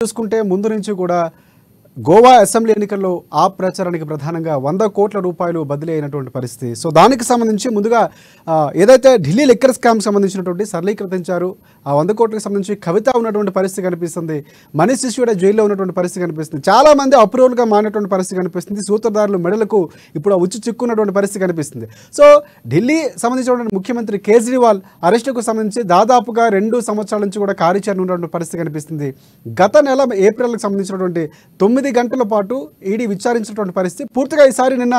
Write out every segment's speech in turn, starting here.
చూసుకుంటే ముందు నుంచి కూడా గోవా అసెంబ్లీ ఎన్నికల్లో ఆ ప్రచారానికి ప్రధానంగా 100 కోట్ల రూపాయలు బదిలీ అయినటువంటి పరిస్థితి. సో దానికి సంబంధించి ముందుగా ఏదైతే ఢిల్లీ లిక్కర్ స్కామ్ సంబంధించినటువంటి సరళీకృతించారు ఆ 100 కోట్లకు సంబంధించి కవిత ఉన్నటువంటి పరిస్థితి కనిపిస్తుంది. మనీష్ సిసోడియా జైల్లో ఉన్నటువంటి పరిస్థితి కనిపిస్తుంది. చాలా మంది అప్రూవల్గా మారినటువంటి పరిస్థితి కనిపిస్తుంది. సూత్రధారులు మెడలకు ఇప్పుడు ఉచ్చు చిక్కున్నటువంటి పరిస్థితి కనిపిస్తుంది. సో ఢిల్లీ సంబంధించినటువంటి ముఖ్యమంత్రి కేజ్రీవాల్ అరెస్టుకు సంబంధించి దాదాపుగా 2 సంవత్సరాల నుంచి కూడా కార్యాచరణ ఉన్నటువంటి పరిస్థితి కనిపిస్తుంది. గత నెల ఏప్రిల్కి సంబంధించినటువంటి 9 గంటల పాటు ఈడీ విచారించినటువంటి పరిస్థితి. పూర్తిగా ఈసారి నిన్న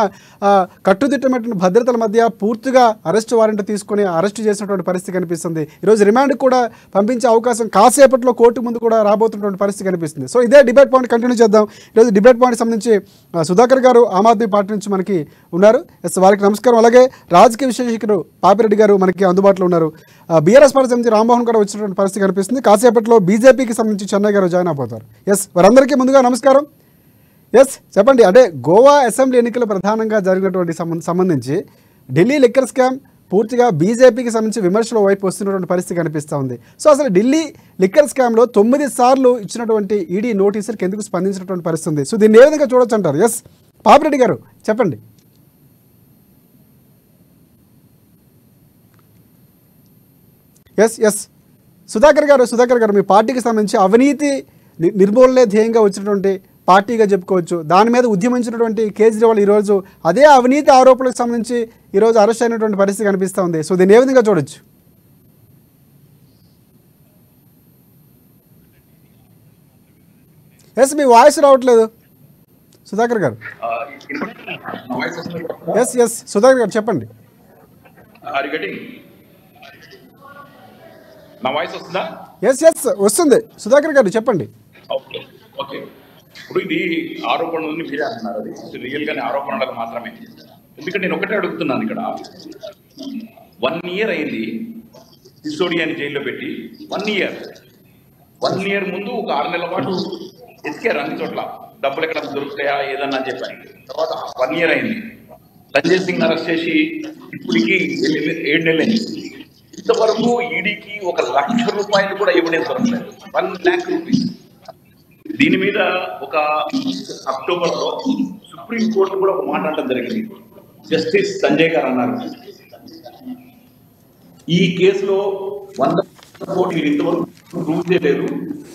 కట్టుదిట్టమైనటువంటి భద్రతల మధ్య పూర్తిగా అరెస్ట్ వారెంట్ తీసుకొని అరెస్ట్ చేసినటువంటి పరిస్థితి కనిపిస్తుంది. ఈరోజు రిమాండ్ కూడా పంపించే అవకాశం కాసేపట్లో కోర్టు ముందు కూడా రాబోతున్నటువంటి పరిస్థితి కనిపిస్తుంది. సో ఇదే డిబేట్ పాయింట్ కంటిన్యూ చేద్దాం. ఈరోజు డిబేట్ పాయింట్ సంబంధించి సుధాకర్ గారు ఆమ్ ఆద్మీ పార్టీ నుంచి మనకి ఉన్నారు. వారికి నమస్కారం. అలాగే రాజకీయ విశ్లేషకుడు పాపిరెడ్డి గారు మనకి అందుబాటులో ఉన్నారు. బీఆర్ఎస్ పార్టీ సంబంధించి రామ్మోహన్ కూడా వచ్చినటువంటి పరిస్థితి కనిపిస్తుంది. కాసేపట్లో బీజేపీకి సంబంధించి చెన్నై గారు జాయిన్ అయిపోతారు. వారందరికీ ముందుగా నమస్కారం. చెప్పండి, అంటే గోవా అసెంబ్లీ ఎన్నికలు ప్రధానంగా జరిగినటువంటి సంబంధించి ఢిల్లీ లిక్కర్ స్కామ్ పూర్తిగా బీజేపీకి సంబంధించి విమర్శల వైపు వస్తున్నటువంటి పరిస్థితి కనిపిస్తూ ఉంది. సో అసలు ఢిల్లీ లిక్కర్ స్కామ్లో 9 సార్లు ఇచ్చినటువంటి ఈడీ నోటీసులకు ఎందుకు స్పందించినటువంటి పరిస్థితి ఉంది? సో దీన్ని ఏ విధంగా చూడొచ్చు అంటారు? పాపిరెడ్డి గారు చెప్పండి. సుధాకర్ గారు మీ పార్టీకి సంబంధించి అవినీతి నిర్మూలనే ధ్యేయంగా వచ్చినటువంటి పార్టీగా చెప్పుకోవచ్చు. దాని మీద ఉద్యమించినటువంటి కేజ్రీవాల్ ఈరోజు అదే అవినీతి ఆరోపణలకు సంబంధించి ఈరోజు అరెస్ట్ అయినటువంటి పరిస్థితి కనిపిస్తూ ఉంది. సో దీన్ని ఏ విధంగా చూడొచ్చు? మీ వాయిస్ రావట్లేదు సుధాకర్ గారు. సుధాకర్ గారు చెప్పండి. వస్తుంది. సుధాకర్ గారు చెప్పండి. ఇప్పుడు ఇది ఆరోపణలని మీరే అంటున్నారు, అది రియల్ గానే ఆరోపణలకు మాత్రమే. ఎందుకంటే నేను ఒకటే అడుగుతున్నాను, ఇక్కడ 1 year అయింది సిసోడియాని జైల్లో పెట్టి. 1 year ముందు ఒక 6 నెలల పాటు ఎతికారు అన్ని చోట్ల, డబ్బులు ఎక్కడ దొరుకుతాయా ఏదన్నా అని చెప్పాను. తర్వాత 1 year అయింది. సంజయ్ సింగ్ అరెస్ట్ చేసి ఇప్పటికి 7 నెలలు అయింది. ఇంతవరకు ఈడీకి 1 లక్ష రూపాయలు కూడా ఎవిడెన్స్ దొరకలేదు. 1 lakh rupees. దీని మీద ఒక అక్టోబర్లో సుప్రీంకోర్టు కూడా ఒక మాట అనడం జరిగింది. జస్టిస్ సంజయ్ గారు అన్నారు, ఈ కేసులో 100 కోట్లు ఇంతవరకు ప్రూవ్ చేయలేదు.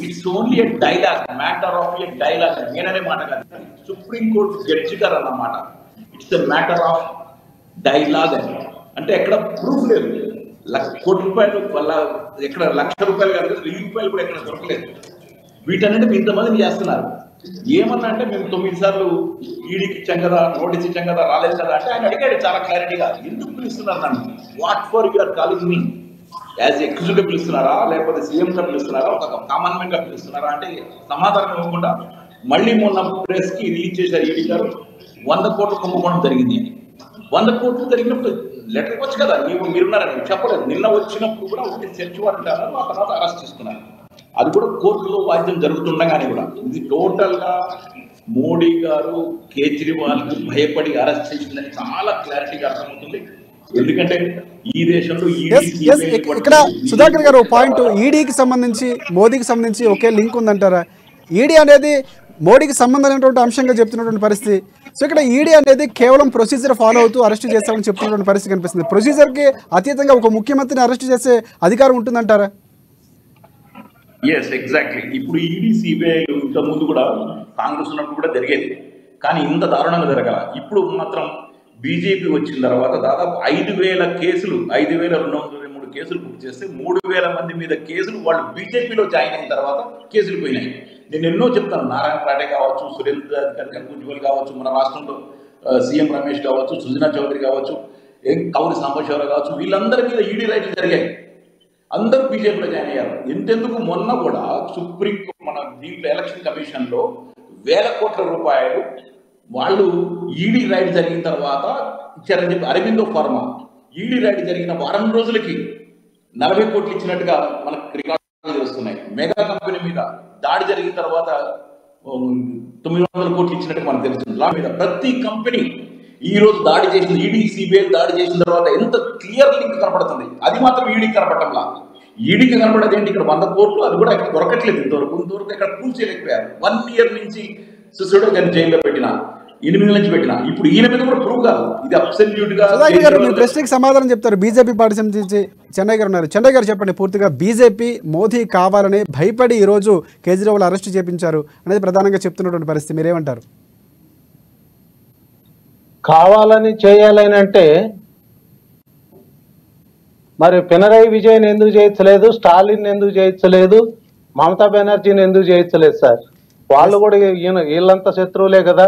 It's only a dialogue, matter of a dialogue. నేననే మాట కాదు, సుప్రీంకోర్టు జడ్జి గారు అన్నమాట. It's a matter of dialogue అని. అంటే ఎక్కడ ప్రూఫ్ లేదు. 1 కోటి రూపాయలు వల్ల ఎక్కడ 1 లక్ష రూపాయలు కాదు, 1000 రూపాయలు కూడా ఎక్కడ దొరకలేదు. వీటన్నిటి ఇంతమందిని చేస్తున్నారు. ఏమన్నా అంటే మేము 9 సార్లు ఈడీకి ఇచ్చాం కదా, నోటీస్ ఇచ్చాం కదా, రాలేదు కదా అంటే ఆయన అడిగాడు చాలా క్లారిటీగా, ఎందుకు పిలుస్తున్నారు నన్ను? What for you are calling me? As executive పిలుస్తున్నారా, లేకపోతే సీఎంగా పిలుస్తున్నారా, ఒక కామన్ మ్యాన్ గా పిలుస్తున్నారా అంటే సమాధానం ఇవ్వకుండా మళ్ళీ మొన్న ప్రెస్ కి రిలీజ్ చేశారు ఈడీ గారు 100 కోట్ల కుంభకోణం జరిగింది అని. 100 కోట్లు జరిగినప్పుడు లెటర్ ఇవ్వచ్చు కదా, మీరున్నారని చెప్పలేదు. నిన్న వచ్చినప్పుడు కూడా ఒకటి సెర్చ్ వారెంట్ అన్నారు, ఆ తర్వాత అరెస్ట్ చేసుకున్నారు. అది కూడా కోర్టులో వాద్యం జరుగుతుండగానే కూడా. ఇది టోటల్ గా మోడీ గారు కేజ్రీవాల్ కి భయపడి అరెస్ట్ చేసిందని చాలా క్లారిటీగా అర్థమవుతుంది. ఎందుకంటే ఈ దేశంలో ఇక్కడ సుధాకర్ గారు పాయింట్, ఈడీకి సంబంధించి మోదీకి సంబంధించి ఒకే లింక్ ఉందంటారా? ఈడీ అనేది మోడీకి సంబంధమైనటువంటి అంశంగా చెప్తున్నటువంటి పరిస్థితి. సో ఇక్కడ ఈడీ అనేది కేవలం ప్రొసీజర్ ఫాలో అవుతూ అరెస్ట్ చేస్తామని చెప్తున్నటువంటి పరిస్థితి కనిపిస్తుంది. ప్రొసీజర్కి అతీతంగా ఒక ముఖ్యమంత్రిని అరెస్ట్ చేసే అధికారం ఉంటుందంటారా? ఎగ్జాక్ట్లీ. ఇప్పుడు ఈడీ సిబిఐ ఇంత ముందు కూడా కాంగ్రెస్ ఉన్నప్పుడు కూడా జరిగేది, కానీ ఇంత దారుణంగా జరగాల. ఇప్పుడు మాత్రం బీజేపీ వచ్చిన తర్వాత దాదాపు 5,000 కేసులు, 5,223 కేసులు బుక్ చేస్తే 3,000 మంది మీద కేసులు వాళ్ళు బీజేపీలో జాయిన్ అయిన తర్వాత కేసులు పోయినాయి. నేను ఎన్నో చెప్తాను, నారాయణ రాఠే కావచ్చు, సురేంద్ర ఉజ్వల్ కావచ్చు, మన రాష్ట్రంలో సీఎం రమేష్ కావచ్చు, సుజనా చౌదరి కావచ్చు, కౌరి సాంబశివరావు కావచ్చు, వీళ్ళందరి మీద ఈడీ రైట్లు జరిగాయి. అందరూ బీజేపీలో జాయిన్ అయ్యారు. ఎంతెందుకు మొన్న కూడా సుప్రీం మన దీంట్లో ఎలక్షన్ కమిషన్ లో 1,000 కోట్ల రూపాయలు వాళ్ళు ఈడీ రైడ్ జరిగిన తర్వాత ఇచ్చారని చెప్పి అరవిందో ఫార్మా ఈడీ రైడ్ జరిగిన వారం రోజులకి 40 కోట్లు ఇచ్చినట్టుగా మనకు రికార్డులు తెలుస్తున్నాయి. మెగా కంపెనీ మీద దాడి జరిగిన తర్వాత 900 కోట్లు ఇచ్చినట్టు మనకు తెలుస్తుంది. లా మీద ప్రతి కంపెనీ ఈ రోజు దాడి చేసింది, ఈడీ సిబిఐ దాడి చేసిన తర్వాత ఎంత క్లియర్ లింక్ కనపడుతుంది. అది మాత్రం ఈడీ కనపడటంలా. ఈడీకి కనబడేది ఏంటి? ఇక్కడ 100 కోట్లు, అది కూడా ఇక్కడ దొరకట్లేదు. ఇంతవరకు ఇక్కడ ప్రూవ్ చేయలేకపోయారు. 1 year నుంచి సుసుడో గారిని జైల్లో పెట్టిన, 8 నుంచి పెట్టిన, ఇప్పుడు ఈయన మీద కూడా ప్రూవ్ కాదు. ఇది అబ్సల్యూట్ గా. సుధాకర్ గారు, మీ ప్రశ్నకి సమాధానం చెప్తారు. బీజేపీ పార్టీ సంబంధించి చెన్నై గారు ఉన్నారు. చెన్నై గారు చెప్పండి, పూర్తిగా బీజేపీ మోదీ కావాలని భయపడి ఈరోజు కేజ్రీవాల్ అరెస్ట్ చేపించారు అనేది ప్రధానంగా చెప్తున్నటువంటి పరిస్థితి, మీరేమంటారు? కావాలని చేయాలని అంటే మరి పినరయి విజయన్ ఎందుకు చేయించలేదు, స్టాలిన్ ఎందుకు చేయించలేదు, మమతా బెనర్జీని ఎందుకు చేయించలేదు సార్? వాళ్ళు కూడా వీళ్ళంతా శత్రువులే కదా.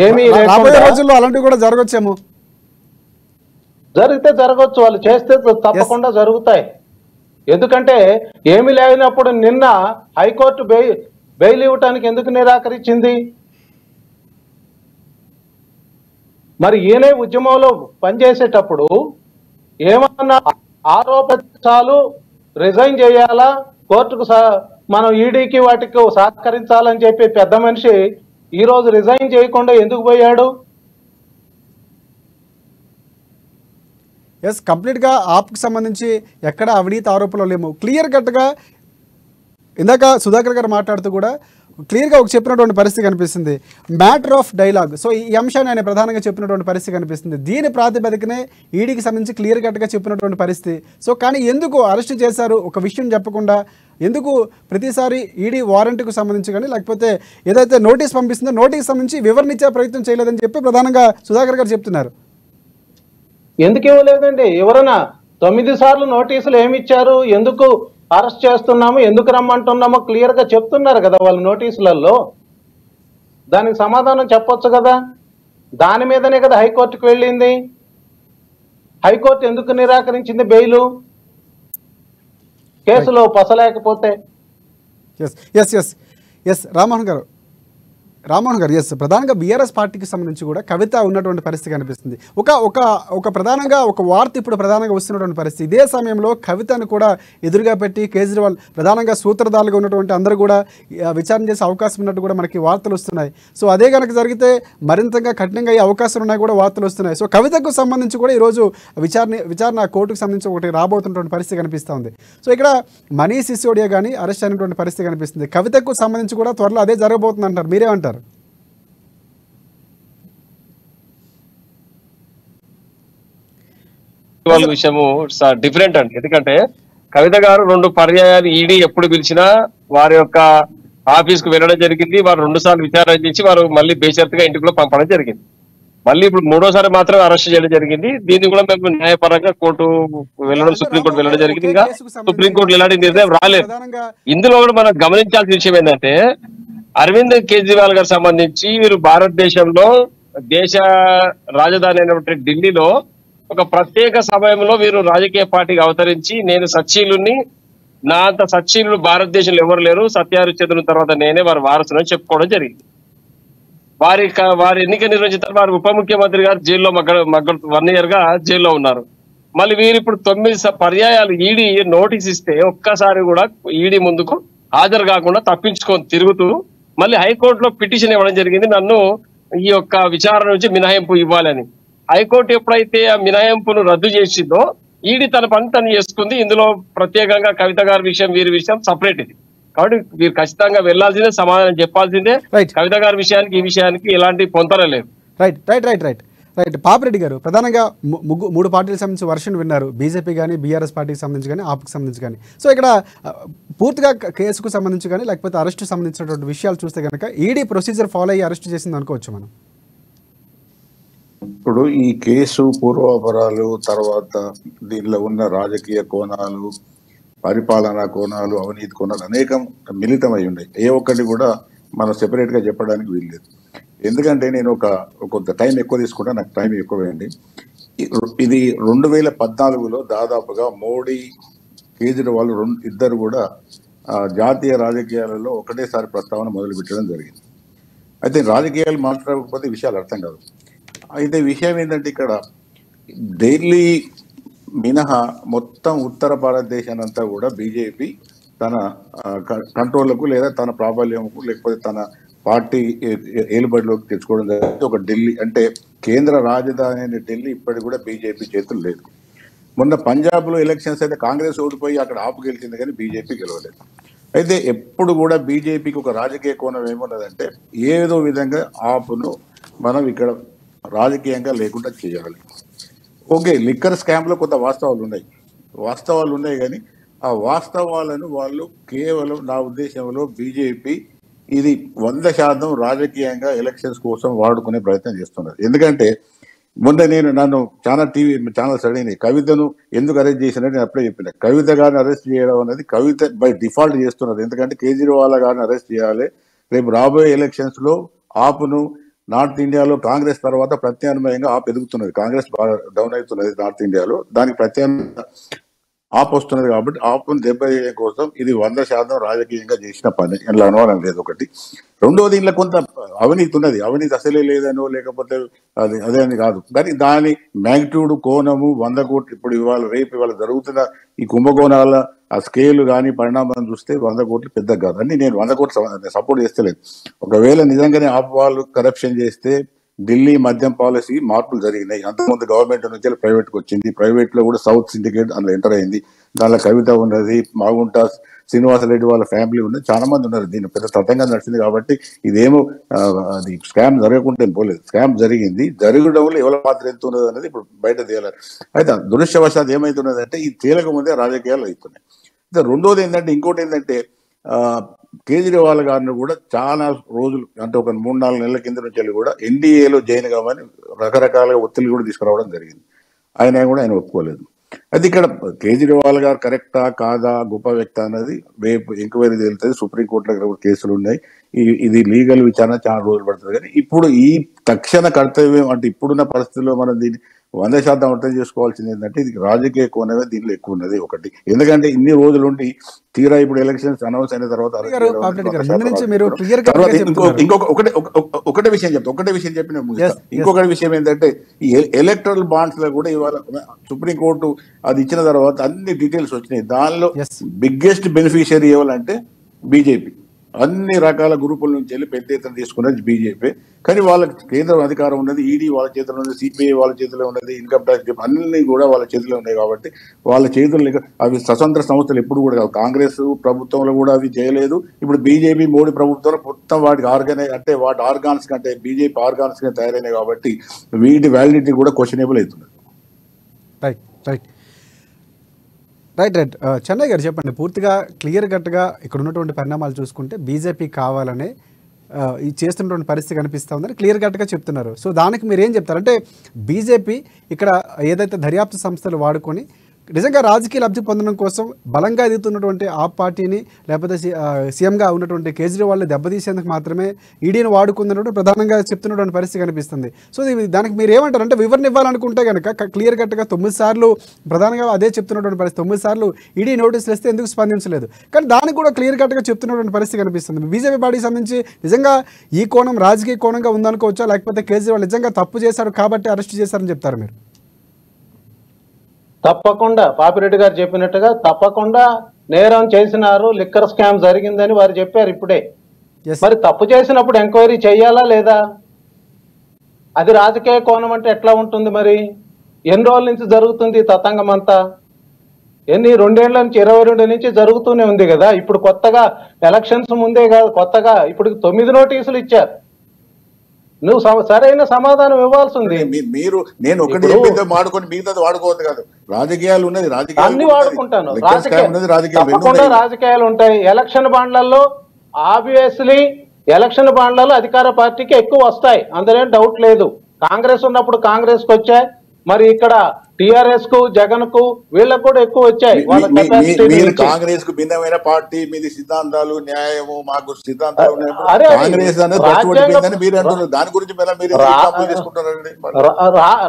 ఏమీ రాబోయే రోజుల్లో అలాంటివి కూడా జరగొచ్చేమో. జరిగితే జరగచ్చు, వాళ్ళు చేస్తే తప్పకుండా జరుగుతాయి. ఎందుకంటే ఏమి లేనప్పుడు నిన్న హైకోర్టు బెయిల్ ఇవ్వటానికి ఎందుకు నిరాకరించింది? మరి ఈయనే ఉద్యమంలో పనిచేసేటప్పుడు ఏమన్నా ఆరోపించాలు రిజైన్ చేయాలా, కోర్టుకు మనం ఈడీకి వాటికి సహకరించాలని చెప్పి పెద్ద మనిషి ఈ రోజు రిజైన్ చేయకుండా ఎందుకు పోయాడు? ఎస్, కంప్లీట్గా ఆప్కి సంబంధించి ఎక్కడ అవినీతి ఆరోపణలు లేము. క్లియర్ కట్గా ఇందాక సుధాకర్ గారు మాట్లాడుతూ కూడా క్లియర్గా ఒక చెప్పినటువంటి పరిస్థితి కనిపిస్తుంది. Matter of dialogue. సో ఈ అంశాన్ని ఆయన ప్రధానంగా చెప్పినటువంటి పరిస్థితి కనిపిస్తుంది. దీని ప్రాతిపదికనే ఈడీకి సంబంధించి క్లియర్ కట్గా చెప్పినటువంటి పరిస్థితి. సో కానీ ఎందుకు అరెస్ట్ చేశారు ఒక విషయం చెప్పకుండా? ఎందుకు ప్రతిసారి ఈడీ వారెంట్కు సంబంధించి కానీ లేకపోతే ఏదైతే నోటీస్ పంపిస్తుందో నోటీస్ సంబంధించి వివరణ ఇచ్చే ప్రయత్నం చేయలేదని చెప్పి ప్రధానంగా సుధాకర్ గారు చెప్తున్నారు. ఎందుకు ఇవ్వలేదండి? ఎవరైనా 9 సార్లు నోటీసులు ఏమి ఇచ్చారు? ఎందుకు అరెస్ట్ చేస్తున్నాము, ఎందుకు రమ్మంటున్నామో క్లియర్ గా చెప్తున్నారు కదా వాళ్ళ నోటీసులలో. దానికి సమాధానం చెప్పొచ్చు కదా. దాని మీదనే కదా హైకోర్టుకు వెళ్ళింది. హైకోర్టు ఎందుకు నిరాకరించింది బెయిలు? కేసులో పసలేకపోతే. రామ్మోహన్ గారు, ఎస్, ప్రధానంగా బీఆర్ఎస్ పార్టీకి సంబంధించి కూడా కవిత ఉన్నటువంటి పరిస్థితి కనిపిస్తుంది. ఒక ప్రధానంగా ఒక వార్త ఇప్పుడు ప్రధానంగా వస్తున్నటువంటి పరిస్థితి. ఇదే సమయంలో కవితను కూడా ఎదురుగా పెట్టి కేజ్రీవాల్ ప్రధానంగా సూత్రధారులుగా ఉన్నటువంటి అందరూ కూడా విచారణ చేసే అవకాశం ఉన్నట్టు కూడా మనకి వార్తలు వస్తున్నాయి. సో అదే కనుక జరిగితే మరింతగా కఠినంగా అయ్యే అవకాశాలు ఉన్నాయి కూడా వార్తలు వస్తున్నాయి. సో కవితకు సంబంధించి కూడా ఈరోజు విచారణ కోర్టుకు సంబంధించి ఒకటి రాబోతున్నటువంటి పరిస్థితి కనిపిస్తూ ఉంది. సో ఇక్కడ మనీష్ సిసోడియా కానీ అరెస్ట్ అయినటువంటి పరిస్థితి కనిపిస్తుంది. కవితకు సంబంధించి కూడా త్వరలో అదే జరగబోతుంది అంటారు, మీరేమంటారు? వాళ్ళ విషయము డిఫరెంట్ అండి. ఎందుకంటే కవిత గారు 2 పర్యాయాలు ఈడీ ఎప్పుడు పిలిచినా వారి యొక్క ఆఫీస్ కు వెళ్ళడం జరిగింది. వారు 2 సార్లు విచారణ చేసి వారు మళ్ళీ బేషరతుగా ఇంటికి పంపడం జరిగింది. మళ్ళీ ఇప్పుడు 3వసారి మాత్రం అరెస్ట్ చేయడం జరిగింది. దీన్ని కూడా మేము న్యాయపరంగా కోర్టు వెళ్ళడం, సుప్రీంకోర్టు వెళ్ళడం జరిగింది. ఇంకా సుప్రీంకోర్టు ఎలాంటి నిర్ణయం రాలేదు. ఇందులో కూడా మనం గమనించాల్సిన విషయం ఏంటంటే అరవింద్ కేజ్రీవాల్ గారు సంబంధించి వీరు భారతదేశంలో దేశ రాజధాని అయినటువంటి ఢిల్లీలో ఒక ప్రత్యేక సమయంలో వీరు రాజకీయ పార్టీకి అవతరించి నేను సచ్చీలుని, నా అంత సచ్చీలు భారతదేశంలో ఎవరు లేరు, సత్యహరిశ్చంద్రుని తర్వాత నేనే వారి వారసుని చెప్పుకోవడం జరిగింది. వారి ఎన్నిక నిర్వహించిన తర్వాత వారి ఉప ముఖ్యమంత్రి గారు జైల్లో 1 year గా జైల్లో ఉన్నారు. మళ్ళీ వీరు ఇప్పుడు 9 పర్యాయాలు ఈడీ నోటీస్ ఇస్తే ఒక్కసారి కూడా ఈడీ ముందుకు హాజరు కాకుండా తప్పించుకొని తిరుగుతూ మళ్ళీ హైకోర్టులో పిటిషన్ ఇవ్వడం జరిగింది, నన్ను ఈ యొక్క విచారణ నుంచి మినహాయింపు ఇవ్వాలని. హైకోర్టు ఎప్పుడైతే ఆ మినహాయింపును రద్దు చేసిందో ఈడీ తన పని తను చేసుకుంది. ఇందులో ప్రత్యేకంగా కవిత గారి విషయం, వీరి విషయం సపరేట్ ఇది. కాబట్టి వీరు ఖచ్చితంగా వెళ్లాల్సిందే, సమాధానం చెప్పాల్సిందే. కవిత గారి విషయానికి ఈ విషయానికి ఎలాంటి పొంతన లేదు. రైట్ పాపిరెడ్డి గారు, ప్రధానంగా 3 పార్టీలకు సంబంధించి వర్షన్ విన్నారు. బీజేపీ కానీ, బీఆర్ఎస్ పార్టీకి సంబంధించి కానీ, ఆప్కి సంబంధించి కానీ. సో ఇక్కడ పూర్తిగా కేసుకు సంబంధించి కానీ లేకపోతే అరెస్టు సంబంధించినటువంటి విషయాలు చూస్తే కనుక ఈడీ ప్రొసీజర్ ఫాలో అయ్యి అరెస్ట్ చేసింది అనుకోవచ్చు మనం. ఇప్పుడు ఈ కేసు పూర్వాపరాలు, తర్వాత దీనిలో ఉన్న రాజకీయ కోణాలు, పరిపాలనా కోణాలు, అవినీతి కోణాలు అనేకం మిళితమై ఉన్నాయి. ఏ ఒక్కటి కూడా మనం సెపరేట్ గా చెప్పడానికి వీల్లేదు. ఎందుకంటే నేను కొంత టైం ఎక్కువ తీసుకుంటా, నాకు టైం ఎక్కువ వేయండి. ఇది 2014లో దాదాపుగా మోడీ, కేజ్రీవాల్ ఇద్దరు కూడా జాతీయ రాజకీయాలలో ఒకటేసారి ప్రస్తావన మొదలు పెట్టడం జరిగింది. అయితే రాజకీయాలు మాట్లాడకపోతే విషయాలు అర్థం కాదు. అయితే విషయం ఏంటంటే ఇక్కడ ఢిల్లీ మినహా మొత్తం ఉత్తర భారతదేశాన్ని అంతా కూడా బీజేపీ తన కంట్రోల్కు లేదా తన ప్రాబల్యంకు లేకపోతే తన పార్టీ ఏలుబడిలోకి తెచ్చుకోవడం జరిగింది. ఒక ఢిల్లీ అంటే కేంద్ర రాజధాని అనే ఢిల్లీ ఇప్పటికి కూడా బీజేపీ చేతులు లేదు. మొన్న పంజాబ్లో ఎలక్షన్స్ అయితే కాంగ్రెస్ ఓడిపోయి అక్కడ ఆపు గెలిచింది కానీ బీజేపీ గెలవలేదు. అయితే ఎప్పుడు కూడా బీజేపీకి ఒక రాజకీయ కోణం ఏమున్నదంటే ఏదో విధంగా ఆపును మనం ఇక్కడ రాజకీయంగా లేకుండా చేయాలి. ఓకే, లిక్కర్ స్కామ్లో కొంత వాస్తవాలు ఉన్నాయి కానీ ఆ వాస్తవాలను వాళ్ళు కేవలం నా ఉద్దేశంలో బీజేపీ ఇది 100% రాజకీయంగా ఎలక్షన్స్ కోసం వాడుకునే ప్రయత్నం చేస్తున్నారు. ఎందుకంటే మొన్న నన్ను చాలా టీవీ ఛానల్స్ అడిగినాయి కవితను ఎందుకు అరెస్ట్ చేసినట్టు నేను అప్పుడే చెప్పిన. కవిత గారిని అరెస్ట్ చేయడం అనేది కవిత బై డిఫాల్ట్ చేస్తున్నారు. ఎందుకంటే కేజ్రీవాల్ గారిని అరెస్ట్ చేయాలి. రేపు రాబోయే ఎలక్షన్స్ లో ఆపును నార్త్ ఇండియాలో కాంగ్రెస్ తర్వాత ప్రత్యామ్నాయంగా ఆప్ ఎదుగుతున్నది. కాంగ్రెస్ బాగా డౌన్ అవుతున్నది నార్త్ ఇండియాలో, దానికి ప్రత్యామ్నాయంగా ఆప్ వస్తున్నది. కాబట్టి ఆపును దెబ్బతీయడం కోసం ఇది 100% రాజకీయంగా చేసిన పని, ఇలా అనుమానం లేదు. ఒకటి. రెండోది, ఇంట్లో కొంత అవినీతి ఉన్నది. అవినీతి అసలే లేదనో లేకపోతే అదే అని కాదు, కానీ దాని మ్యాగ్నిట్యూడ్ కోణము 100 కోట్లు. ఇప్పుడు రేపు జరుగుతున్న ఈ కుంభకోణాల ఆ స్కేల్ కానీ పరిణామం చూస్తే 100 కోట్లు పెద్ద కాదు అని నేను 100 కోట్లు సపోర్ట్ చేస్తలేదు. ఒకవేళ నిజంగానే ఆప్ వాళ్ళు కరప్షన్ చేస్తే ఢిల్లీ మద్యం పాలసీ మార్పులు జరిగినాయి. అంతకుముందు గవర్నమెంట్ నుంచి ప్రైవేట్కి వచ్చింది. ప్రైవేట్ లో కూడా సౌత్ సిండికేట్ అందులో ఎంటర్ అయింది. దానిలో కవిత ఉన్నది, మాగుంట శ్రీనివాసరెడ్డి వాళ్ళ ఫ్యామిలీ ఉన్నది, చాలా మంది ఉన్నారు. దీన్ని పెద్ద తతంగా నడిచింది. కాబట్టి ఇదేమో అది స్కామ్ జరగకుంటే పోలేదు, స్కామ్ జరిగింది. జరగడంలో ఎవరి పాత్ర ఎంత ఉన్నది అనేది ఇప్పుడు బయట తేలాలి. అయితే దురదృష్టవశాత్తు ఏమైతున్నది అంటే ఈ తేలక ముందే రాజకీయాలు అవుతున్నాయి. అయితే రెండోది ఏంటంటే, ఇంకోటి ఏంటంటే కేజ్రీవాల్ గారిని కూడా చాలా రోజులు అంటే ఒక 3-4 నెలల కింద నుంచి కూడా ఎన్డీఏలో జాయిన్ కావని రకరకాలుగా ఒత్తిడి కూడా తీసుకురావడం జరిగింది. ఆయన ఒప్పుకోలేదు. అది ఇక్కడ కేజ్రీవాల్ గారు కరెక్టా కాదా గొప్ప వ్యక్తి అన్నది రేపు ఎంక్వైరీ తేలుతుంది. సుప్రీంకోర్టులో కేసులు ఉన్నాయి. ఇది లీగల్ విచారణ చాలా రోజులు పడుతుంది. కానీ ఇప్పుడు ఈ తక్షణ కర్తవ్యం అంటే ఇప్పుడున్న పరిస్థితుల్లో మనం దీన్ని 100% అర్థం చేసుకోవాల్సింది ఏంటంటే ఇది రాజకీయ కోణమే దీనిలో ఎక్కువ ఉన్నది. ఒకటి, ఎందుకంటే ఇన్ని రోజులు ఉండి తీరా ఇప్పుడు ఎలక్షన్స్ అనౌన్స్ అయిన తర్వాత ఒకటే విషయం చెప్పిన ఇంకొకటి విషయం ఏంటంటే ఈ ఎలక్ట్రల్ బాండ్స్ లో కూడా ఇవాళ సుప్రీంకోర్టు అది ఇచ్చిన తర్వాత అన్ని డీటెయిల్స్ వచ్చినాయి. దానిలో బిగ్గెస్ట్ బెనిఫిషియరీ ఎవరంటే బీజేపీ. అన్ని రకాల గ్రూపుల నుంచి వెళ్ళి పెద్ద ఎత్తున తీసుకున్నది బీజేపీ. కానీ వాళ్ళకి కేంద్రం అధికారం ఉన్నది, ఈడీ వాళ్ళ చేతిలో ఉన్నది, సిబిఐ వాళ్ళ చేతిలో ఉన్నది, ఇన్కమ్ ట్యాక్స్ అన్ని కూడా వాళ్ళ చేతిలో ఉన్నాయి. కాబట్టి వాళ్ళ చేతుల్లో అవి స్వతంత్ర సంస్థలు ఎప్పుడు కూడా కాదు. కాంగ్రెస్ ప్రభుత్వంలో కూడా అవి చేయలేదు. ఇప్పుడు బీజేపీ మోడీ ప్రభుత్వంలో మొత్తం వాటికి వాటి ఆర్గాన్స్ కంటే బీజేపీ ఆర్గాన్స్ గా తయారైనాయి. కాబట్టి వీటి వ్యాలిడిటీ కూడా క్వశ్చనబుల్ అవుతుంది. రైట్ చెన్నై గారు చెప్పండి, పూర్తిగా క్లియర్ కట్గా ఇక్కడ ఉన్నటువంటి పరిణామాలు చూసుకుంటే బీజేపీ కావాలనే ఈ చేస్తున్నటువంటి పరిస్థితి కనిపిస్తూ ఉందని క్లియర్ కట్గా చెప్తున్నారు. సో దానికి మీరు ఏం చెప్తారంటే బీజేపీ ఇక్కడ ఏదైతే దర్యాప్తు సంస్థలు వాడుకొని నిజంగా రాజకీయ లబ్ధి పొందడం కోసం బలంగా ఎదుగుతున్నటువంటి ఆ పార్టీని లేకపోతే సీఎంగా ఉన్నటువంటి కేజ్రీవాల్ని దెబ్బతీసేందుకు మాత్రమే ఈడీని వాడుకుందన్నట్టు ప్రధానంగా చెప్తున్నటువంటి పరిస్థితి కనిపిస్తుంది. సో దానికి మీరు ఏమంటారు అంటే వివరణ ఇవ్వాలనుకుంటే కనుక క్లియర్ కట్గా 9 సార్లు ప్రధానంగా అదే చెప్తున్నటువంటి పరిస్థితి. 9 సార్లు ఈడీ నోటీసులు ఇస్తే ఎందుకు స్పందించలేదు? కానీ దానికి కూడా క్లియర్ కట్గా చెప్తున్నటువంటి పరిస్థితి కనిపిస్తుంది. బీజేపీ పార్టీకి సంబంధించి నిజంగా ఈ కోణం రాజకీయ కోణంగా ఉందనుకోవచ్చా, లేకపోతే కేజ్రీవాల్ నిజంగా తప్పు చేశారు కాబట్టి అరెస్ట్ చేశారని చెప్తారు మీరు? తప్పకుండా పాపిరెడ్డి గారు చెప్పినట్టుగా తప్పకుండా నేరం చేసినారు, లిక్కర్ స్కామ్ జరిగిందని వారు చెప్పారు ఇప్పుడే. మరి తప్పు చేసినప్పుడు ఎంక్వైరీ చేయాలా లేదా? అది రాజకీయ కోణం అంటే ఎట్లా ఉంటుంది? మరి ఎన్ని రోజుల నుంచి జరుగుతుంది తతంగం అంతా? 2 ఏళ్ల నుంచి 22 నుంచి జరుగుతూనే ఉంది కదా. ఇప్పుడు కొత్తగా ఎలక్షన్స్ ముందే కాదు, కొత్తగా ఇప్పుడు 9 నోటీసులు ఇచ్చారు. నువ్వు సరైన సమాధానం ఇవ్వాల్సింది. మీరు నేను ఒకటి వాడుకొని మిగతాది వాడుకోవద్దు కాదు. రాజకీయాలు ఉన్నది, అన్ని వాడుకుంటాను. తప్పకుండా రాజకీయాలు ఉంటాయి. ఎలక్షన్ బాండ్లలో ఆబ్వియస్లీ ఎలక్షన్ బాండ్లలో అధికార పార్టీకి ఎక్కువ వస్తాయి, అందులో డౌట్ లేదు. కాంగ్రెస్ ఉన్నప్పుడు కాంగ్రెస్ కు వచ్చాయి, మరి ఇక్కడ టిఆర్ఎస్ కు జగన్ కు వీళ్ళకు కూడా ఎక్కువ వచ్చాయి. కాంగ్రెస్ కు భిన్నమైన పార్టీ, మీది సిద్ధాంతాలు న్యాయము, మాకు సిద్ధాంతాలు దాని గురించి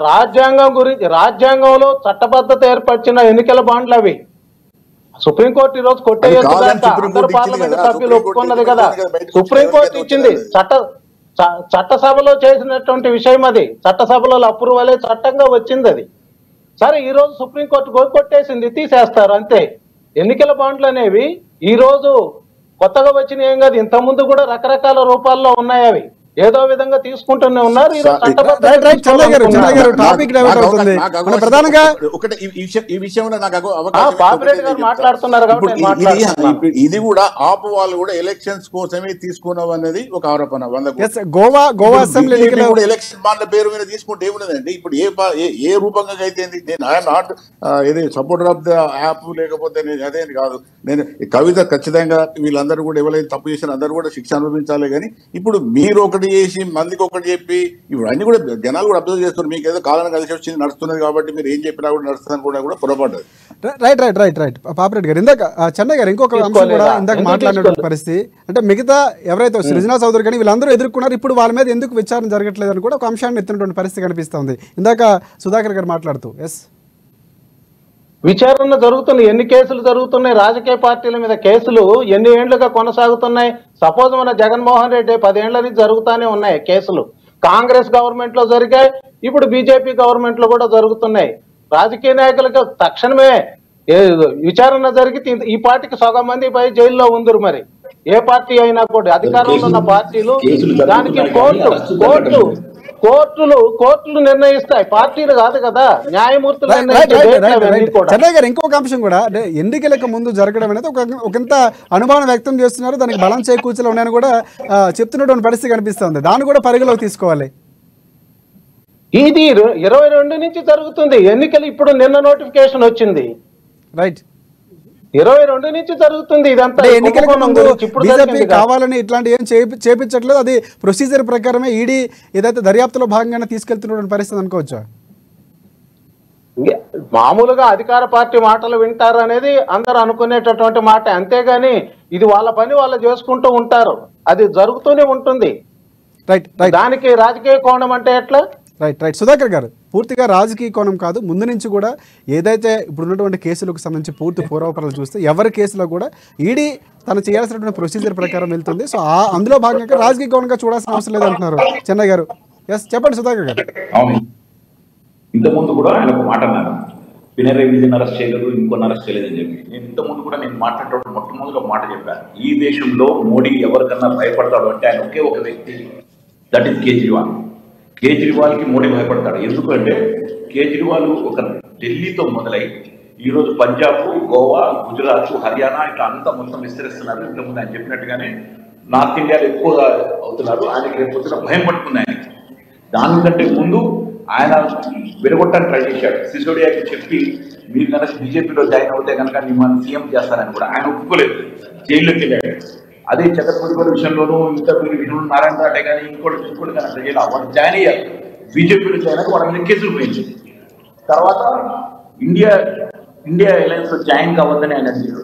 రాజ్యాంగం గురించి, రాజ్యాంగంలో చట్టబద్ధత ఏర్పరిచిన ఎన్నికల బాండ్లు అవి. సుప్రీంకోర్టు ఈ రోజు కొట్టేయచ్చు, అందరు పార్లమెంట్ సభ్యులు ఒప్పుకున్నది కదా. సుప్రీంకోర్టు ఇచ్చింది, చట్టసభలో చేసినటువంటి విషయం అది. చట్టసభలో అప్రూవల్ చట్టంగా వచ్చింది అది. సరే, ఈ రోజు సుప్రీంకోర్టు కొట్టేసింది, తీసేస్తారు అంతే. ఎన్నికల బాండ్లు అనేవి ఈ రోజు కొత్తగా వచ్చినాయి ఏం కాదు, ఇంతకుముందు కూడా రకరకాల రూపాల్లో ఉన్నాయి అవి. ఏదో విధంగా తీసుకుంటూనే ఉన్నారు. ఈరోజు చట్టబద్ధంగా రైట్ రైట్ చెన్నై గారు తీసుకోవాలనుకున్నారు. టాపిక్ డైవర్ట్ అవుతుంది. మన ప్రధానంగా ఒకటి ఈ విషయంలో నాకు పాపిరెడ్డి గారు మాట్లాడుతున్నారు కాబట్టి నేను మాట్లాడుతున్నాను. ఇది కూడా ఆపు వాళ్ళు కూడా ఎలక్షన్స్ కోసమే తీసుకున్నాం అనేది ఒక ఆరోపణ. ఎస్ గోవా అసెంబ్లీ ఎన్నికలు కూడా ఎలక్షన్ బాండ్ల పేరు మీద తీసుకుంటే ఏమున్నదండి? ఇప్పుడు ఏ రూపంగా అయితే నేను ఐఎమ్ నాట్ ఏది సపోర్టర్ ఆఫ్ ద యాప్, లేకపోతే అదేది కాదు. నేను కవిత ఖచ్చితంగా వీళ్ళందరూ కూడా ఎవరైతే తప్పు చేసిన అందరూ కూడా శిక్ష అనుభవించాలి. కానీ ఇప్పుడు మీరు ఒకటి చేసి మందికి ఒకటి చెప్పి ఇప్పుడు అన్ని కూడా జనాలు కూడా అబ్జర్వ్ చేస్తున్నారు. మీకు ఏదో కాలం కలిసి వచ్చింది నడుస్తున్నది కాబట్టి మీరు ఏం చెప్పినా కూడా నడుస్తుందని కూడా పొరపడ్డది. Right right right right Papireddy garu ఇందాక చెన్నై గారు ఇంకొక అంశం కూడా ఇందాక మాట్లాడినటువంటి పరిస్థితి అంటే మిగతా ఎవరైతే సృజనా చౌదరి కానీ వీళ్ళందరూ ఎదుర్కొన్నారు, ఇప్పుడు వాళ్ళ మీద ఎందుకు విచారణ జరగట్లేదు అని కూడా ఒక అంశాన్ని ఎత్తినటువంటి పరిస్థితి కనిపిస్తుంది. ఇందాక సుధాకర్ గారు మాట్లాడుతూ ఎస్ విచారణ జరుగుతుంది. ఎన్ని కేసులు జరుగుతున్నాయి? రాజకీయ పార్టీల మీద కేసులు ఎన్ని ఏళ్లుగా కొనసాగుతున్నాయి? సపోజ్ మన జగన్మోహన్ రెడ్డి 10 ఏళ్ల నుంచి జరుగుతూనే ఉన్నాయి కేసులు. కాంగ్రెస్ గవర్నమెంట్ లో జరిగాయి, ఇప్పుడు బీజేపీ గవర్నమెంట్ లో కూడా జరుగుతున్నాయి. రాజకీయ నాయకులకు తక్షణమే విచారణ జరిగితే ఈ పార్టీకి సగం మంది పై జైల్లో ఉందరు. మరి ఏ పార్టీ అయినా కూడా అధికారంలో ఉన్న పార్టీలు దానికి కోర్టులు నిర్ణయిస్తాయి, పార్టీలు కాదు కదా, న్యాయమూర్తులు నిర్ణయిస్తాయి. చెన్నై గారు ఇంకొక అంశం కూడా అంటే ఎన్నికలకు ముందు జరగడం అనేది ఒకంత అనుమానం వ్యక్తం చేస్తున్నారు, దానికి బలం చేకూర్చలు ఉన్నాయని కూడా చెప్తున్నటువంటి పరిస్థితి కనిపిస్తుంది. దాన్ని కూడా పరిగణలోకి తీసుకోవాలి. ఇది 22 నుంచి జరుగుతుంది ఎన్నికలు. ఇప్పుడు నిన్న నోటిఫికేషన్ వచ్చింది. రైట్ 22 నుంచి జరుగుతుంది ఇదంతా. ఎన్నికలకు ముందు బీజేపీ కావాలని ఇట్లాంటి ఏం చేపించట్లేదు, అది ప్రొసీజర్ ప్రకారమే ఈడీ ఏదైతే దర్యాప్తులో భాగంగానే తీసుకెళ్తున్న పరిస్థితి అనుకోవచ్చా? మామూలుగా అధికార పార్టీ మాటలు వింటారు అనేది అందరూ అనుకునేటటువంటి మాట. అంతేగాని ఇది వాళ్ళ పని వాళ్ళు చేసుకుంటూ ఉంటారు, అది జరుగుతూనే ఉంటుంది. రైట్ రైట్ దానికి రాజకీయ కోణం అంటే ఎట్లా? రైట్ రైట్ సుధాకర్ గారు పూర్తిగా రాజకీయ కోణం కాదు, ముందు నుంచి కూడా ఏదైతే ఇప్పుడు ఉన్నటువంటి కేసులకు సంబంధించి పూర్తి పూర్వపరాలు చూస్తే ఎవరి కేసులో కూడా ఈడీ తను చేయాల్సినటువంటి ప్రొసీజర్ ప్రకారం వెళ్తుంది. సో అందులో భాగంగా రాజకీయ కోణంగా చూడాల్సిన అవసరం లేదంటున్నారు చెన్నై గారు. ఎస్ చెప్పండి సుధాకర్ గారు. అవును, ఇంతకుముందు కూడా ఆయన ఒక మాట అన్నారు, పినరై విజయన్ అరెస్ట్ చేయలేదు, ఇంకొన్ని అరెస్ట్ చేయలేదని చెప్పి. నేను ఇంతకుముందు కూడా నేను మాట్లాడేటప్పుడు మొట్టమొదటి ఒక మాట చెప్పాను, ఈ దేశంలో మోడీ ఎవరికన్నా భయపడతాడు అంటే ఆయన ఒకే ఒక వ్యక్తి, దట్ ఈస్ కేజ్రీవాల్. కేజ్రీవాల్కి మోడీ భయపడతాడు. ఎందుకంటే కేజ్రీవాల్ ఒక ఢిల్లీతో మొదలై ఈరోజు పంజాబ్, గోవా, గుజరాత్, హర్యానా ఇట్లా అంతా మొత్తం విస్తరిస్తున్నారు. ఇంతకుముందు ఆయన చెప్పినట్టుగానే నార్త్ ఇండియాలో ఎక్కువగా అవుతున్నారు. ఆయనకి రేపు వచ్చిన భయం పట్టుకుంది ఆయనకి. దానికంటే ముందు ఆయన విరగొట్టడానికి ట్రై చేశాడు. సిసోడియాకి చెప్పి మీరు కనుక బీజేపీలో జాయిన్ అవుతే కనుక మిమ్మల్ని సీఎం చేస్తారని కూడా ఆయన ఒప్పుకోలేదు, జైల్లోకి వెళ్ళాడు. అదే చంద్రబాబు విషయంలోనూ ఇంకా మీరు నారాయణ రాటే కానీ ఇంకోటి కానీ అట్లా చేయాలి. వాళ్ళు జాయిన్ అయ్యారు, బీజేపీలో జాయిన్ అయ్యి వాళ్ళ మీద కేసులు పోయింది. తర్వాత ఇండియా అలయన్స్ లో జాయిన్ కావద్దని ఆయన అడిగారు.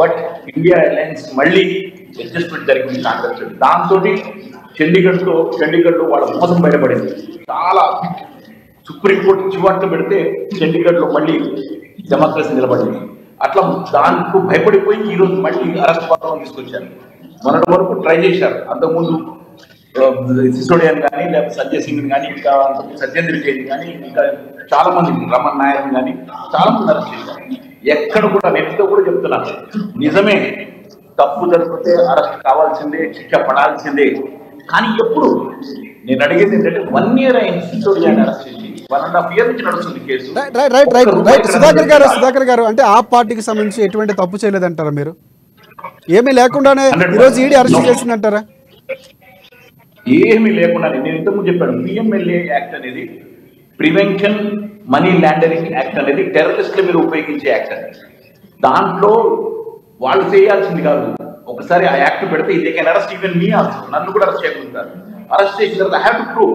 బట్ ఇండియా అలయన్స్ మళ్ళీ అడ్జస్ట్మెంట్ జరిగింది కాంగ్రెస్. దాంతో చండీగఢ్లో వాళ్ళ మోసం బయటపడింది. చాలా సుప్రీంకోర్టు చివాట్లు పెడితే చండీగఢ్లో మళ్ళీ డెమోక్రసీ నిలబడింది. అట్లా దానికి భయపడిపోయి ఈరోజు మళ్ళీ అరెస్ట్ పత్రం తీసుకొచ్చారు. మొన్నటి వరకు ట్రై చేశారు, అంతకుముందు సిసోడియాని కానీ లేకపోతే సంజయ్ సింగ్ కానీ ఇంకా సత్యేంద్ర జైన్ కానీ ఇంకా చాలా మంది, రమణ్ నాయర్ కానీ చాలా మంది అరెస్ట్ చేశారు. ఎక్కడ కూడా నేను కూడా చెప్తున్నాను, నిజమే తప్పు జరిగితే అరెస్ట్ కావాల్సిందే, శిక్ష పడాల్సిందే. కానీ ఎప్పుడు నేను అడిగేది ఏంటంటే 1 year అయింది సిసోడియాని అరెస్ట్ చేసి, 1.5 years నుంచి నడుస్తుంది కేసు. సుధాకర్ గారు అంటే ఆ పార్టీకి సంబంధించి ఎటువంటి తప్పు చేయలేదంటారా మీరు? ఏమీ లేకుండానే ఈరోజు ఈడీ అరెస్ట్ చేసిందంటారా? ఏమీ లేకుండా నేను ఇంతకుముందు చెప్పాను, పిఎంఎల్ఏ యాక్ట్ అనేది ప్రివెన్షన్ మనీ లాండరింగ్ యాక్ట్ అనేది టెర్రరిస్టుల మీద ఉపయోగించే యాక్ట్ అనేది. దాంట్లో వాళ్ళు చేయాల్సింది కాదు, ఒకసారి ఆ యాక్ట్ పెడితే ఇది can arrest even me also, నన్ను కూడా అరెస్ట్ చేయగలుగుతారు. అరెస్ట్ చేసిన తర్వాత have to prove,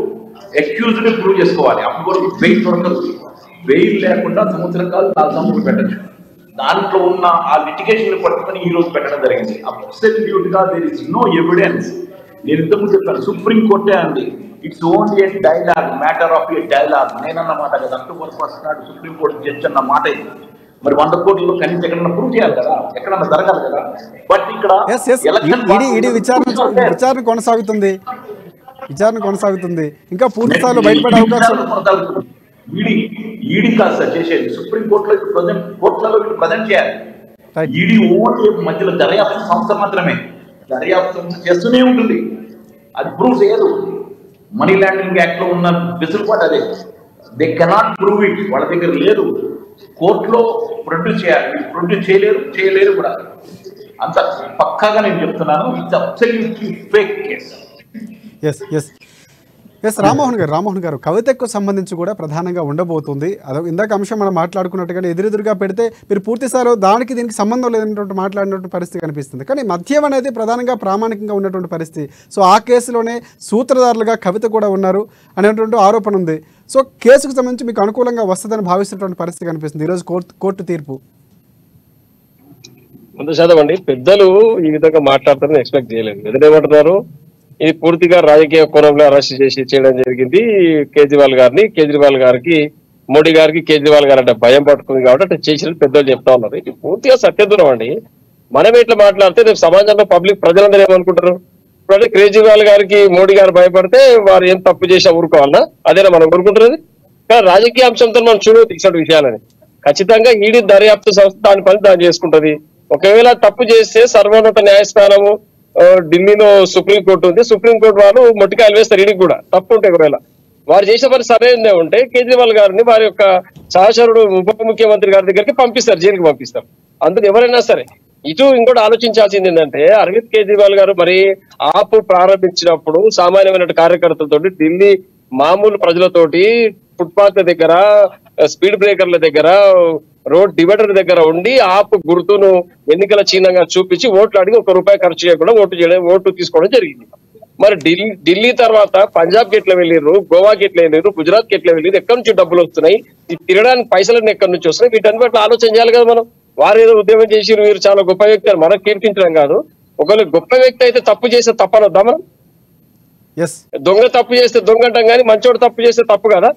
accused prove చేసుకోవాలి. అప్పుడు కూడా బెయిల్ దొరకదు. బెయిల్ లేకుండా సంవత్సరం కాదు 4 సంవత్సరాలు పెట్టచ్చు. దాంట్లో ఉన్న ఆ లిటిగేషన్ పట్టుకొని ఈ రోజు పెట్టడం జరిగింది. అబ్సల్యూట్ గా దేర్ ఇస్ నో ఎవిడెన్స్. నేను ఇంతకుముందు చెప్పాను, సుప్రీంకోర్టే అంది it's only a dialogue, matter of a dialogue. నేనన్నమాట కదా, అక్టోబర్ 1 నాడు సుప్రీంకోర్టు జడ్జి అన్న మాట ఇది. మరి 100 కోట్లు కనీసం ఎక్కడన్నా ప్రూవ్ చేయాలి కదా, ఎక్కడన్నా జరగాలి కదా. బట్ ఇక్కడ విచారణ కొనసాగుతుంది, ఇంకా పూర్తి స్థాయిలో బయటపడే అవకాశం. ఈడీ కాదు సార్ చేసేది, సుప్రీంకోర్టులో కోర్టులలో ప్రజెంట్ చేయాలి. ఈడీ ఓన్లీ మధ్యలో దర్యాప్తు సంస్థ మాత్రమే, దర్యాప్తు చేస్తూనే ఉంటుంది. అది ప్రూవ్ చేయదు. మనీ లాండరింగ్ యాక్ట్ లో ఉన్న వెసులుబాటు అదే. దే కెనాట్ ప్రూవ్ ఇట్, వాళ్ళ దగ్గర లేదు. కోర్టులో ప్రొడ్యూస్ చేయాలి, ప్రొడ్యూస్ చేయలేరు కూడా. అంత పక్కాగా నేను చెప్తున్నాను, it's absolutely fake case. Yes yes yes Rammohan గారు కవితకు సంబంధించి కూడా ప్రధానంగా ఉండబోతుంది. అదో ఇందాక అంశం మనం మాట్లాడుకున్నట్టుగానే ఎదురెదురుగా పెడితే మీరు పూర్తిసారి దానికి దీనికి సంబంధం లేనటువంటి మాట్లాడినటువంటి పరిస్థితి కనిపిస్తుంది. కానీ మద్యం అనేది ప్రధానంగా ప్రామాణికంగా ఉన్నటువంటి పరిస్థితి. సో ఆ కేసులోనే సూత్రధారులుగా కవిత కూడా ఉన్నారు అనేటువంటి ఆరోపణ ఉంది. సో కేసుకు సంబంధించి మీకు అనుకూలంగా వస్తుందని భావిస్తున్నటువంటి పరిస్థితి కనిపిస్తుంది ఈరోజు కోర్టు తీర్పు. 100% అండి. పెద్దలు ఈ విధంగా మాట్లాడతారని ఎక్స్పెక్ట్ చేయలేదు. ఎదురేమంటున్నారు, ఇది పూర్తిగా రాజకీయ కోణంలో అరెస్ట్ చేసి చేయడం జరిగింది. కేజ్రీవాల్ గారికి మోడీ గారికి కేజ్రీవాల్ గారు అంటే భయం పట్టుకుంది కాబట్టి అంటే చేసినట్టు పెద్దలు చెప్తా ఉన్నారు. ఇది పూర్తిగా సత్యదూరం అండి. మనం ఇట్లా మాట్లాడితే రేపు సమాజంలో పబ్లిక్ ప్రజలందరూ ఏమనుకుంటారు? ఇప్పుడు కేజ్రీవాల్ గారికి మోడీ గారు భయపడితే వారు ఏం తప్పు చేసా ఊరుకోవాలన్నా? అదేనా మనం ఊరుకుంటున్నది? కానీ రాజకీయ అంశంతో మనం చూడవచ్చు ఇటువంటి విషయాలని. ఖచ్చితంగా ఈడీ దర్యాప్తు సంస్థ దాని పని దాన్ని చేసుకుంటది. ఒకవేళ తప్పు చేస్తే సర్వోన్నత న్యాయస్థానము ఢిల్లీలో సుప్రీంకోర్టు ఉంది, సుప్రీంకోర్టు వాళ్ళు మొట్టికాయలు వేస్తారు ఈడీకి కూడా తప్పు ఉంటే. ఒకవేళ వారు చేసే పని సరైనదే ఉంటే కేజ్రీవాల్ గారిని వారి యొక్క సహచరుడు ఉప ముఖ్యమంత్రి గారి దగ్గరికి పంపిస్తారు, జైలుకి పంపిస్తారు. అందుకు ఎవరైనా సరే ఇటు ఇంకోటి ఆలోచించాల్సింది ఏంటంటే, అరవింద్ కేజ్రీవాల్ గారు మరి ఆపు ప్రారంభించినప్పుడు సామాన్యమైన కార్యకర్తలతోటి ఢిల్లీ మామూలు ప్రజలతోటి ఫుట్పాత్ల దగ్గర, స్పీడ్ బ్రేకర్ల దగ్గర, రోడ్ డివైడర్ దగ్గర ఉండి ఆపు గుర్తును ఎన్నికల చిహ్నంగా చూపించి ఓట్లు అడిగి ₹1 ఖర్చు చేయకుండా ఓటు తీసుకోవడం జరిగింది. మరి ఢిల్లీ తర్వాత పంజాబ్ కి ఎట్లా వెళ్ళారు, గోవాకి ఎట్లా వెళ్ళారు, గుజరాత్ కి ఎట్లా వెళ్ళారు, ఎక్కడి నుంచి డబ్బులు వస్తున్నాయి, ఈ తిరగడానికి పైసలన్నీ ఎక్కడి నుంచి వస్తున్నాయి, వీటన్ని బట్టి ఆలోచన చేయాలి కదా మనం. వారు ఏదో ఉద్యమం చేసి వీరు చాలా గొప్ప వ్యక్తి అని మనం కీర్తించడం కాదు. ఒకవేళ గొప్ప వ్యక్తి అయితే తప్పు చేస్తే తప్పనొద్దా మనం? దొంగ తప్పు చేస్తే దొంగ అంటాం కానీ మంచోడు తప్పు చేస్తే తప్పు కదా.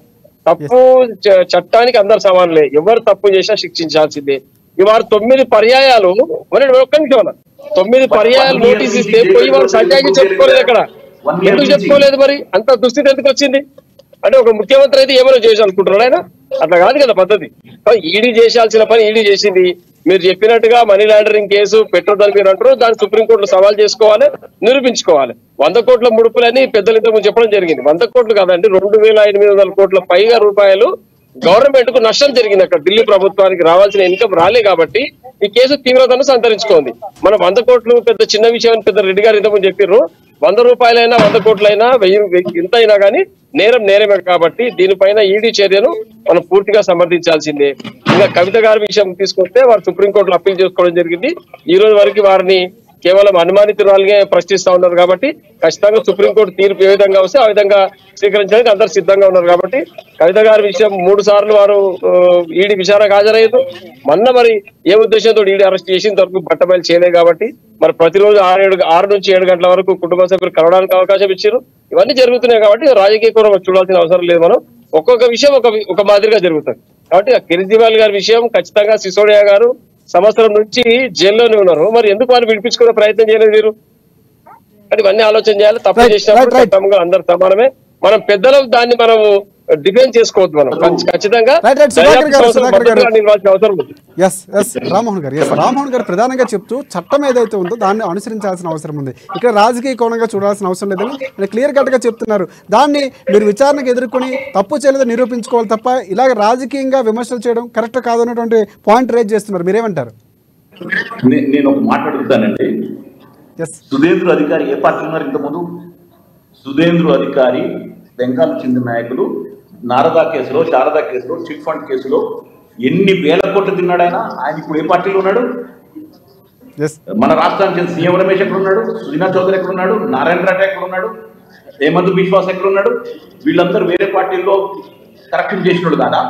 తప్పు చట్టానికి అందరు సమానులే, ఎవరు తప్పు చేసినా శిక్షించాల్సిందే. ఇవాళ 9 పర్యాయాలు ఒక్క నిమిషం 9 పర్యాయాలు నోటీస్ ఇస్తే పోయి వాళ్ళు సంజాయికి చెప్పుకోలేదు. అక్కడ ఎందుకు చెప్పుకోలేదు? మరి అంత దుస్థితి ఎందుకు వచ్చింది? అంటే ఒక ముఖ్యమంత్రి అయితే ఏమైనా చేయాలనుకుంటున్నాడు ఆయన? అట్లా కాదు కదా పద్ధతి. ఈడీ చేయాల్సిన పని ఈడీ చేసింది. మీరు చెప్పినట్టుగా మనీ లాండరింగ్ కేసు పెట్టొద్దని మీరు అంటారు, దాన్ని సుప్రీంకోర్టులో సవాల్ చేసుకోవాలి, నిరూపించుకోవాలి. 100 కోట్ల ముడుపులని పెద్దలు ఇంతకు చెప్పడం జరిగింది. 100 కోట్లు కాదండి, 2800 కోట్ల పైగా రూపాయలు గవర్నమెంట్ కు నష్టం జరిగింది. అక్కడ ఢిల్లీ ప్రభుత్వానికి రావాల్సిన ఇన్కమ్ రాలే కాబట్టి ఈ కేసు తీవ్రతను సంతరించుకోండి. మనం 100 కోట్లు పెద్ద చిన్న విషయం అని పెద్ద రెడ్డి గారు ఇంతకు చెప్పారు. 100 రూపాయలైనా 100 కోట్లైనా 1000 ఎంత అయినా కానీ నేరమే కాబట్టి దీనిపైన ఈడీ చర్యను మనం పూర్తిగా సమర్థించాల్సిందే. ఇంకా కవిత గారి విషయం తీసుకొస్తే వారు సుప్రీంకోర్టులో అప్పీల్ చేసుకోవడం జరిగింది. ఈ రోజు వరకు వారిని కేవలం అనుమానితురాలుగా ప్రశ్నిస్తా ఉన్నారు కాబట్టి ఖచ్చితంగా సుప్రీంకోర్టు తీర్పు ఏ విధంగా వస్తే ఆ విధంగా స్వీకరించడానికి అందరు సిద్ధంగా ఉన్నారు. కాబట్టి కవిత గారి విషయం 3 సార్లు వారు ఈడీ విచారణకు హాజరయ్యారు. మొన్న మరి ఏ ఉద్దేశంతో ఈడీ అరెస్ట్ చేసిన వరకు బట్టబయలు చేయలేదు కాబట్టి మరి ప్రతిరోజు 6 నుంచి 7 గంటల వరకు కుటుంబ సభ్యులు కలవడానికి అవకాశం ఇచ్చారు. ఇవన్నీ జరుగుతున్నాయి కాబట్టి రాజకీయ కోణం చూడాల్సిన అవసరం లేదు. మనం ఒక్కొక్క విషయం ఒక మాదిరిగా జరుగుతుంది. కాబట్టి కేజ్రీవాల్ గారి విషయం ఖచ్చితంగా సిసోడియా గారు సంవత్సరం నుంచి జైల్లోనే ఉన్నారు. మరి ఎందుకు వారిని విడిపించుకునే ప్రయత్నం చేయలేదు మీరు? అంటే ఇవన్నీ ఆలోచన చేయాలి. తప్పు చేసినప్పుడు చట్టంగా అందరు సమానమే. మనం పెద్దలం దాన్ని మనం డిఫెన్స్ చేసుకోవద్దు. మనం ఖచ్చితంగా అవసరం ఉంది. రామ్మోహన్ గారు ప్రధానంగా చెప్తూ చట్టం ఏదైతే ఉందో దాన్ని అనుసరించాల్సిన అవసరం ఉంది. ఇక్కడ రాజకీయ కోణంగా చూడాల్సిన అవసరం లేదని క్లియర్ కట్ గా చెప్తున్నారు. దాన్ని మీరు విచారణకు ఎదుర్కొని తప్పు చేయలేదో నిరూపించుకోవాలి తప్ప ఇలాగ రాజకీయంగా విమర్శలు చేయడం కరెక్ట్ కాదు అన్నటువంటి పాయింట్ రేజ్ చేస్తున్నారు. మీరేమంటారు? నేను ఒక మాట అడుగుతానండి. సుధేంద్ర అధికారి ఏ పార్టీ ఉన్నారు ఇంతకుముందు? సుధేంద్ర అధికారి బెంగాల్ చెందిన నాయకులు నారదా కేసులో, శారదా కేసులో, చిట్ ఫండ్ కేసులో ఎన్ని వేల కోట్లు తిన్నాడు ఆయన ఇప్పుడు ఏ పార్టీలో ఉన్నాడు? మన రాష్ట్రానికి చెందిన సీఎం రమేష్ ఎక్కడ ఉన్నాడు? సుజనా చౌదరి ఎక్కడ ఉన్నాడు? నారాయణ రాట ఎక్కడ ఉన్నాడు? హేమంత్ బిశ్వాస్ ఎక్కడ ఉన్నాడు? వీళ్ళందరూ వేరే పార్టీల్లో కరెక్షన్ చేసినాడు కాదా?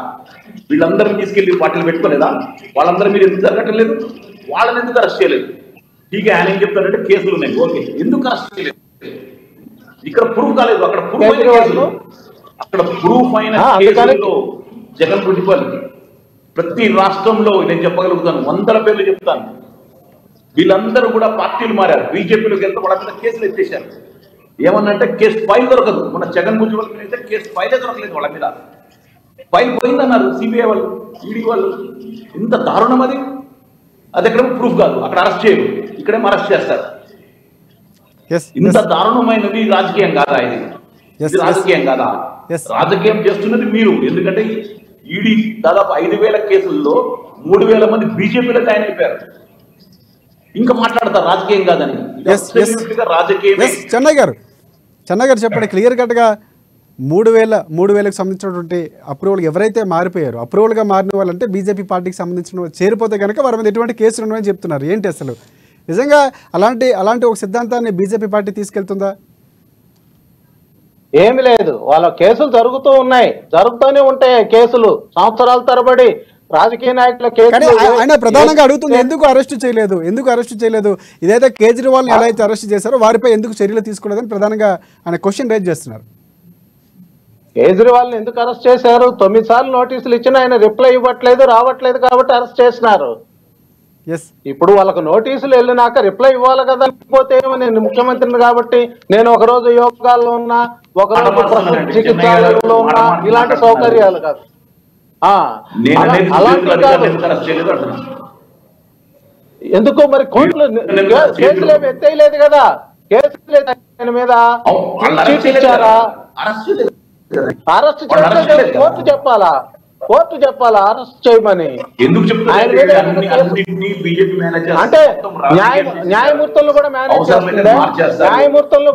వీళ్ళందరినీ తీసుకెళ్లి పార్టీలు పెట్టుకోలేదా? వాళ్ళందరూ మీరు ఎందుకు జరగట్లేదు? వాళ్ళని ఎందుకు అరెస్ట్ చేయలేదు? ఠీకే ఆయన ఏం చెప్తారంటే కేసులు ఉన్నాయి, ఓకే, ఎందుకు అరెస్ట్ చేయలేదు? ఇక్కడ ప్రూఫ్ కాలేదు, అక్కడ ప్రూఫ్ అయిన కేసులు, అక్కడ ప్రూఫ్ అయిన కేసుల్లో జగన్ గుడిపల్లి ప్రతి రాష్ట్రంలో నేను చెప్పగలుగుతాను, 100 పేర్లు చెప్తాను. వీళ్ళందరూ కూడా పార్టీలు మారారు. బీజేపీలోకి వెళ్తే వాళ్ళ మీద కేసులు ఎత్తేసారు. ఏమన్నంటే కేసు ఫైల్ దొరకదు. మన జగన్ గుడిపల్లి అయితే కేసు ఫైలే దొరకలేదు. వాళ్ళ మీద ఫైల్ పోయిందన్నారు సిబిఐ వాళ్ళు, ఈడీ వాళ్ళు. ఇంత దారుణం అది. అది ఎక్కడ ప్రూఫ్ కాదు, అక్కడ అరెస్ట్ చేయరు, ఇక్కడేమో అరెస్ట్ చేస్తారు. Yes, ఇంత yes. దారుణమైనది రాజకీయం కాదా ఇది? Yes, ఇది రాజకీయం కాదా? Yes. రాజకీయం చేస్తున్నది మీరు. ఎందుకంటే ఈడీ దాదాపు 5,000 కేసుల్లో 3,000 మంది బీజేపీలో జాయిన్ అయిపోయారు. ఇంకా మాట్లాడతారు రాజకీయం కాదని. Yes, yes. రాజకీయమే. ఎస్ చెన్నై గారు చెప్పండి క్లియర్ కట్గా 3,000కి సంబంధించినటువంటి అప్రూవల్ ఎవరైతే మారిపోయారో అప్రూవల్గా మారిన వాళ్ళంటే బీజేపీ పార్టీకి సంబంధించిన చేరిపోతే కనుక వారి మీద ఎటువంటి కేసులు ఉన్నాయని చెప్తున్నారు. ఏంటి అసలు నిజంగా అలాంటి ఒక సిద్ధాంతాన్ని బీజేపీ పార్టీ తీసుకెళ్తుందా? ఏమి లేదు, వాళ్ళ కేసులు జరుగుతూనే ఉంటాయి కేసులు సంవత్సరాల తరబడి రాజకీయ నాయకుల కానీ కేసులు. ఆయన ప్రధానంగా అడుగుతుంది ఎందుకు అరెస్ట్ చేయలేదు ఇదైతే కేజ్రీవాల్ ఎలా అయితే అరెస్ట్ చేశారో వారిపై ఎందుకు చర్యలు తీసుకోలేదని ప్రధానంగా ఆయన క్వశ్చన్ రైజ్ చేస్తున్నారు. కేజ్రీవాల్ ఎందుకు అరెస్ట్ చేశారు? 9 సార్లు నోటీసులు ఇచ్చినా ఆయన రిప్లై రావట్లేదు కాబట్టి అరెస్ట్ చేసినారు. ఎస్ ఇప్పుడు వాళ్ళకు నోటీసులు వెళ్ళినాక రిప్లై ఇవ్వాలి కదా. లేకపోతే నేను ముఖ్యమంత్రిని కాబట్టి నేను ఒకరోజు యోగాల్లో ఉన్నా, ఒకరోజు ప్రస్తుత చికిత్సాలయంలో ఉన్నా, ఇలాంటి సౌకర్యాలు కాదు. అలాంటి కాదు. ఎందుకు మరి కోర్టులు కేసులు ఏమి ఎత్తేయలేదు కదా, కేసులు ఆయన మీద ఇచ్చారా? అరెస్ట్ చేస్తే కోర్టు చెప్పాలా అరెస్ట్ చేయమని? ఎందుకు అంటే న్యాయమూర్తులను కూడా మేనేజ్ చేస్తుందా? న్యాయమూర్తులు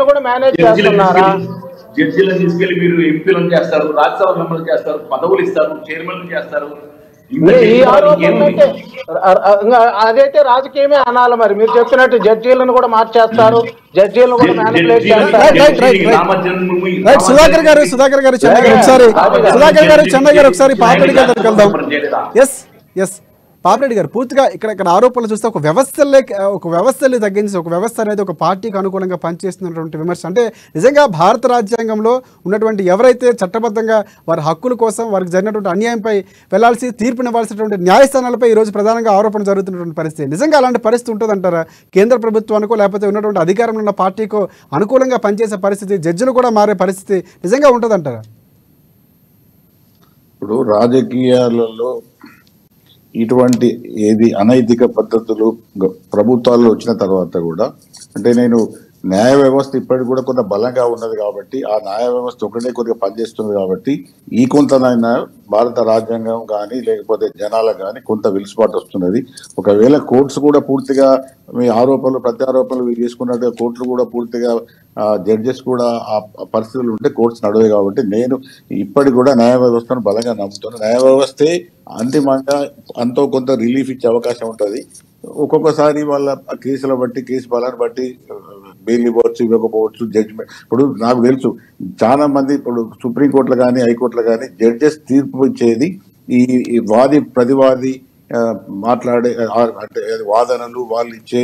కూడా మేనేజ్ చేస్తున్నారా? జడ్జిలను తీసుకెళ్లి మీరు ఎంపీలను చేస్తారు, రాజ్యసభ మెంబర్లు చేస్తారు, పదవులు ఇస్తారు, చైర్మన్లు చేస్తారు. ఈ ఆరోపణలు అదైతే రాజకీయమే అనాలి. మరి మీరు చెప్పినట్టు జడ్జీలను కూడా మార్చేస్తారు, జడ్జీలను కూడా మ్యానిపులేట్ చేస్తారు. సుధాకర్ గారు చెన్నై గారు ఒకసారి పాపిరెడ్డి గారికి వెళ్దాం. ఎస్ పాపిరెడ్డి గారు పూర్తిగా ఇక్కడ ఆరోపణలు చూస్తే ఒక వ్యవస్థల్ని తగ్గించి ఒక వ్యవస్థ అనేది ఒక పార్టీకి అనుకూలంగా పనిచేస్తున్నటువంటి విమర్శ. అంటే నిజంగా భారత రాజ్యాంగంలో ఉన్నటువంటి ఎవరైతే చట్టబద్ధంగా వారి హక్కుల కోసం వారికి జరిగినటువంటి అన్యాయంపై వెళ్లాల్సి తీర్పునివ్వాల్సినటువంటి న్యాయస్థానాలపై ఈరోజు ప్రధానంగా ఆరోపణ జరుగుతున్నటువంటి పరిస్థితి. నిజంగా అలాంటి పరిస్థితి ఉంటుందంటారా? కేంద్ర ప్రభుత్వానికో లేకపోతే ఉన్నటువంటి అధికారంలో ఉన్న పార్టీకో అనుకూలంగా పనిచేసే పరిస్థితి, జడ్జిలు కూడా మారే పరిస్థితి నిజంగా ఉంటుందంటారా? ఇప్పుడు రాజకీయాలలో ఇటువంటి ఏది అనైతిక పద్ధతులు ప్రభుత్వాల్లో వచ్చిన తర్వాత కూడా, అంటే నేను న్యాయ వ్యవస్థ ఇప్పటికి కూడా కొంత బలంగా ఉన్నది కాబట్టి, ఆ న్యాయ వ్యవస్థ ఒకటే కొద్దిగా పనిచేస్తుంది కాబట్టి ఈ కొంతనైనా భారత రాజ్యాంగం కానీ లేకపోతే జనాలకు కానీ కొంత వెలుసుబాటు వస్తున్నది. ఒకవేళ కోర్ట్స్ కూడా పూర్తిగా మీ ఆరోపణలు ప్రత్యారోపణలు చేసుకున్నట్టుగా కోర్టులు కూడా పూర్తిగా జడ్జెస్ కూడా ఆ పరిస్థితులు ఉంటే కోర్ట్స్ నడవే కాబట్టి నేను ఇప్పటికి కూడా న్యాయ వ్యవస్థను బలంగా నమ్ముతున్నాను. న్యాయ వ్యవస్థే అంతిమంగా అంతో కొంత రిలీఫ్ ఇచ్చే అవకాశం ఉంటుంది. ఒక్కొక్కసారి వాళ్ళ కేసుల బట్టి కేసు బలాన్ని బట్టి బెయిల్ ఇవ్వచ్చు, ఇవ్వకపోవచ్చు, జడ్జిమెంట్. ఇప్పుడు నాకు తెలుసు చాలా మంది ఇప్పుడు సుప్రీంకోర్టులో కానీ హైకోర్టులో కానీ జడ్జెస్ తీర్పు ఇచ్చేది ఈ వాది ప్రతివాది మాట్లాడే అంటే వాదనలు, వాళ్ళు ఇచ్చే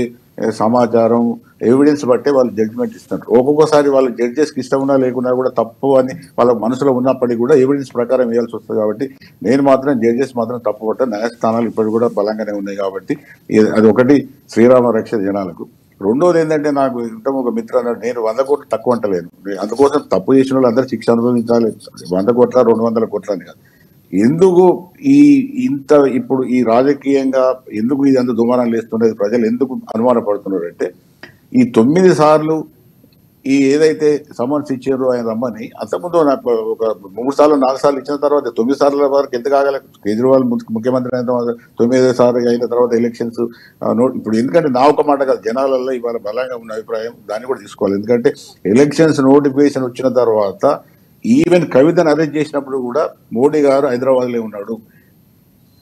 సమాచారం, ఎవిడెన్స్ బట్టే వాళ్ళు జడ్జిమెంట్ ఇస్తారు. ఒక్కొక్కసారి వాళ్ళ జడ్జెస్కి ఇష్టం ఉన్నా లేకున్నా కూడా తప్పు అని వాళ్ళ మనసులో ఉన్నప్పటికీ కూడా ఎవిడెన్స్ ప్రకారం వేయాల్సి వస్తుంది. కాబట్టి నేను మాత్రం జడ్జెస్ మాత్రం తప్పు పట్ట న్యాయస్థానాలు ఇప్పటికి కూడా బలంగానే ఉన్నాయి. కాబట్టి అది ఒకటి శ్రీరామ రక్ష జనాలకు. రెండోది ఏంటంటే నాకు ఇంత ఒక మిత్ర అన్నాడు, నేను 100 కోట్లు తక్కువ అంటలేను, అందుకోసం తప్పు చేసిన వాళ్ళు అందరూ శిక్ష అనుభవించాలి. 100 కోట్ల 200 కోట్ల అని కాదు. ఎందుకు ఇప్పుడు ఈ రాజకీయంగా ఎందుకు ఇది అంత దుమారం లేస్తున్నది, ప్రజలు ఎందుకు అనుమానపడుతున్నారు అంటే, ఈ 9 సార్లు ఈ ఏదైతే సమన్స్ ఇచ్చారో ఆయన రమ్మని, అంతకుముందు నాకు ఒక 3 సార్లు 4 సార్లు ఇచ్చిన తర్వాత 9 సార్ల వరకు ఎందుకు ఆగలే? కేజ్రీవాల్ ముఖ్యమంత్రి అయిన తర్వాత 9వ సారి అయిన తర్వాత ఎలక్షన్స్ ఇప్పుడు ఎందుకంటే నా ఒక మాట కాదు, జనాలలో ఇవాళ బలంగా ఉన్న అభిప్రాయం దాన్ని కూడా తీసుకోవాలి. ఎందుకంటే ఎలక్షన్స్ నోటిఫికేషన్ వచ్చిన తర్వాత ఈవెన్ కవితను అరెస్ట్ చేసినప్పుడు కూడా మోడీ గారు హైదరాబాద్లో ఉన్నాడు,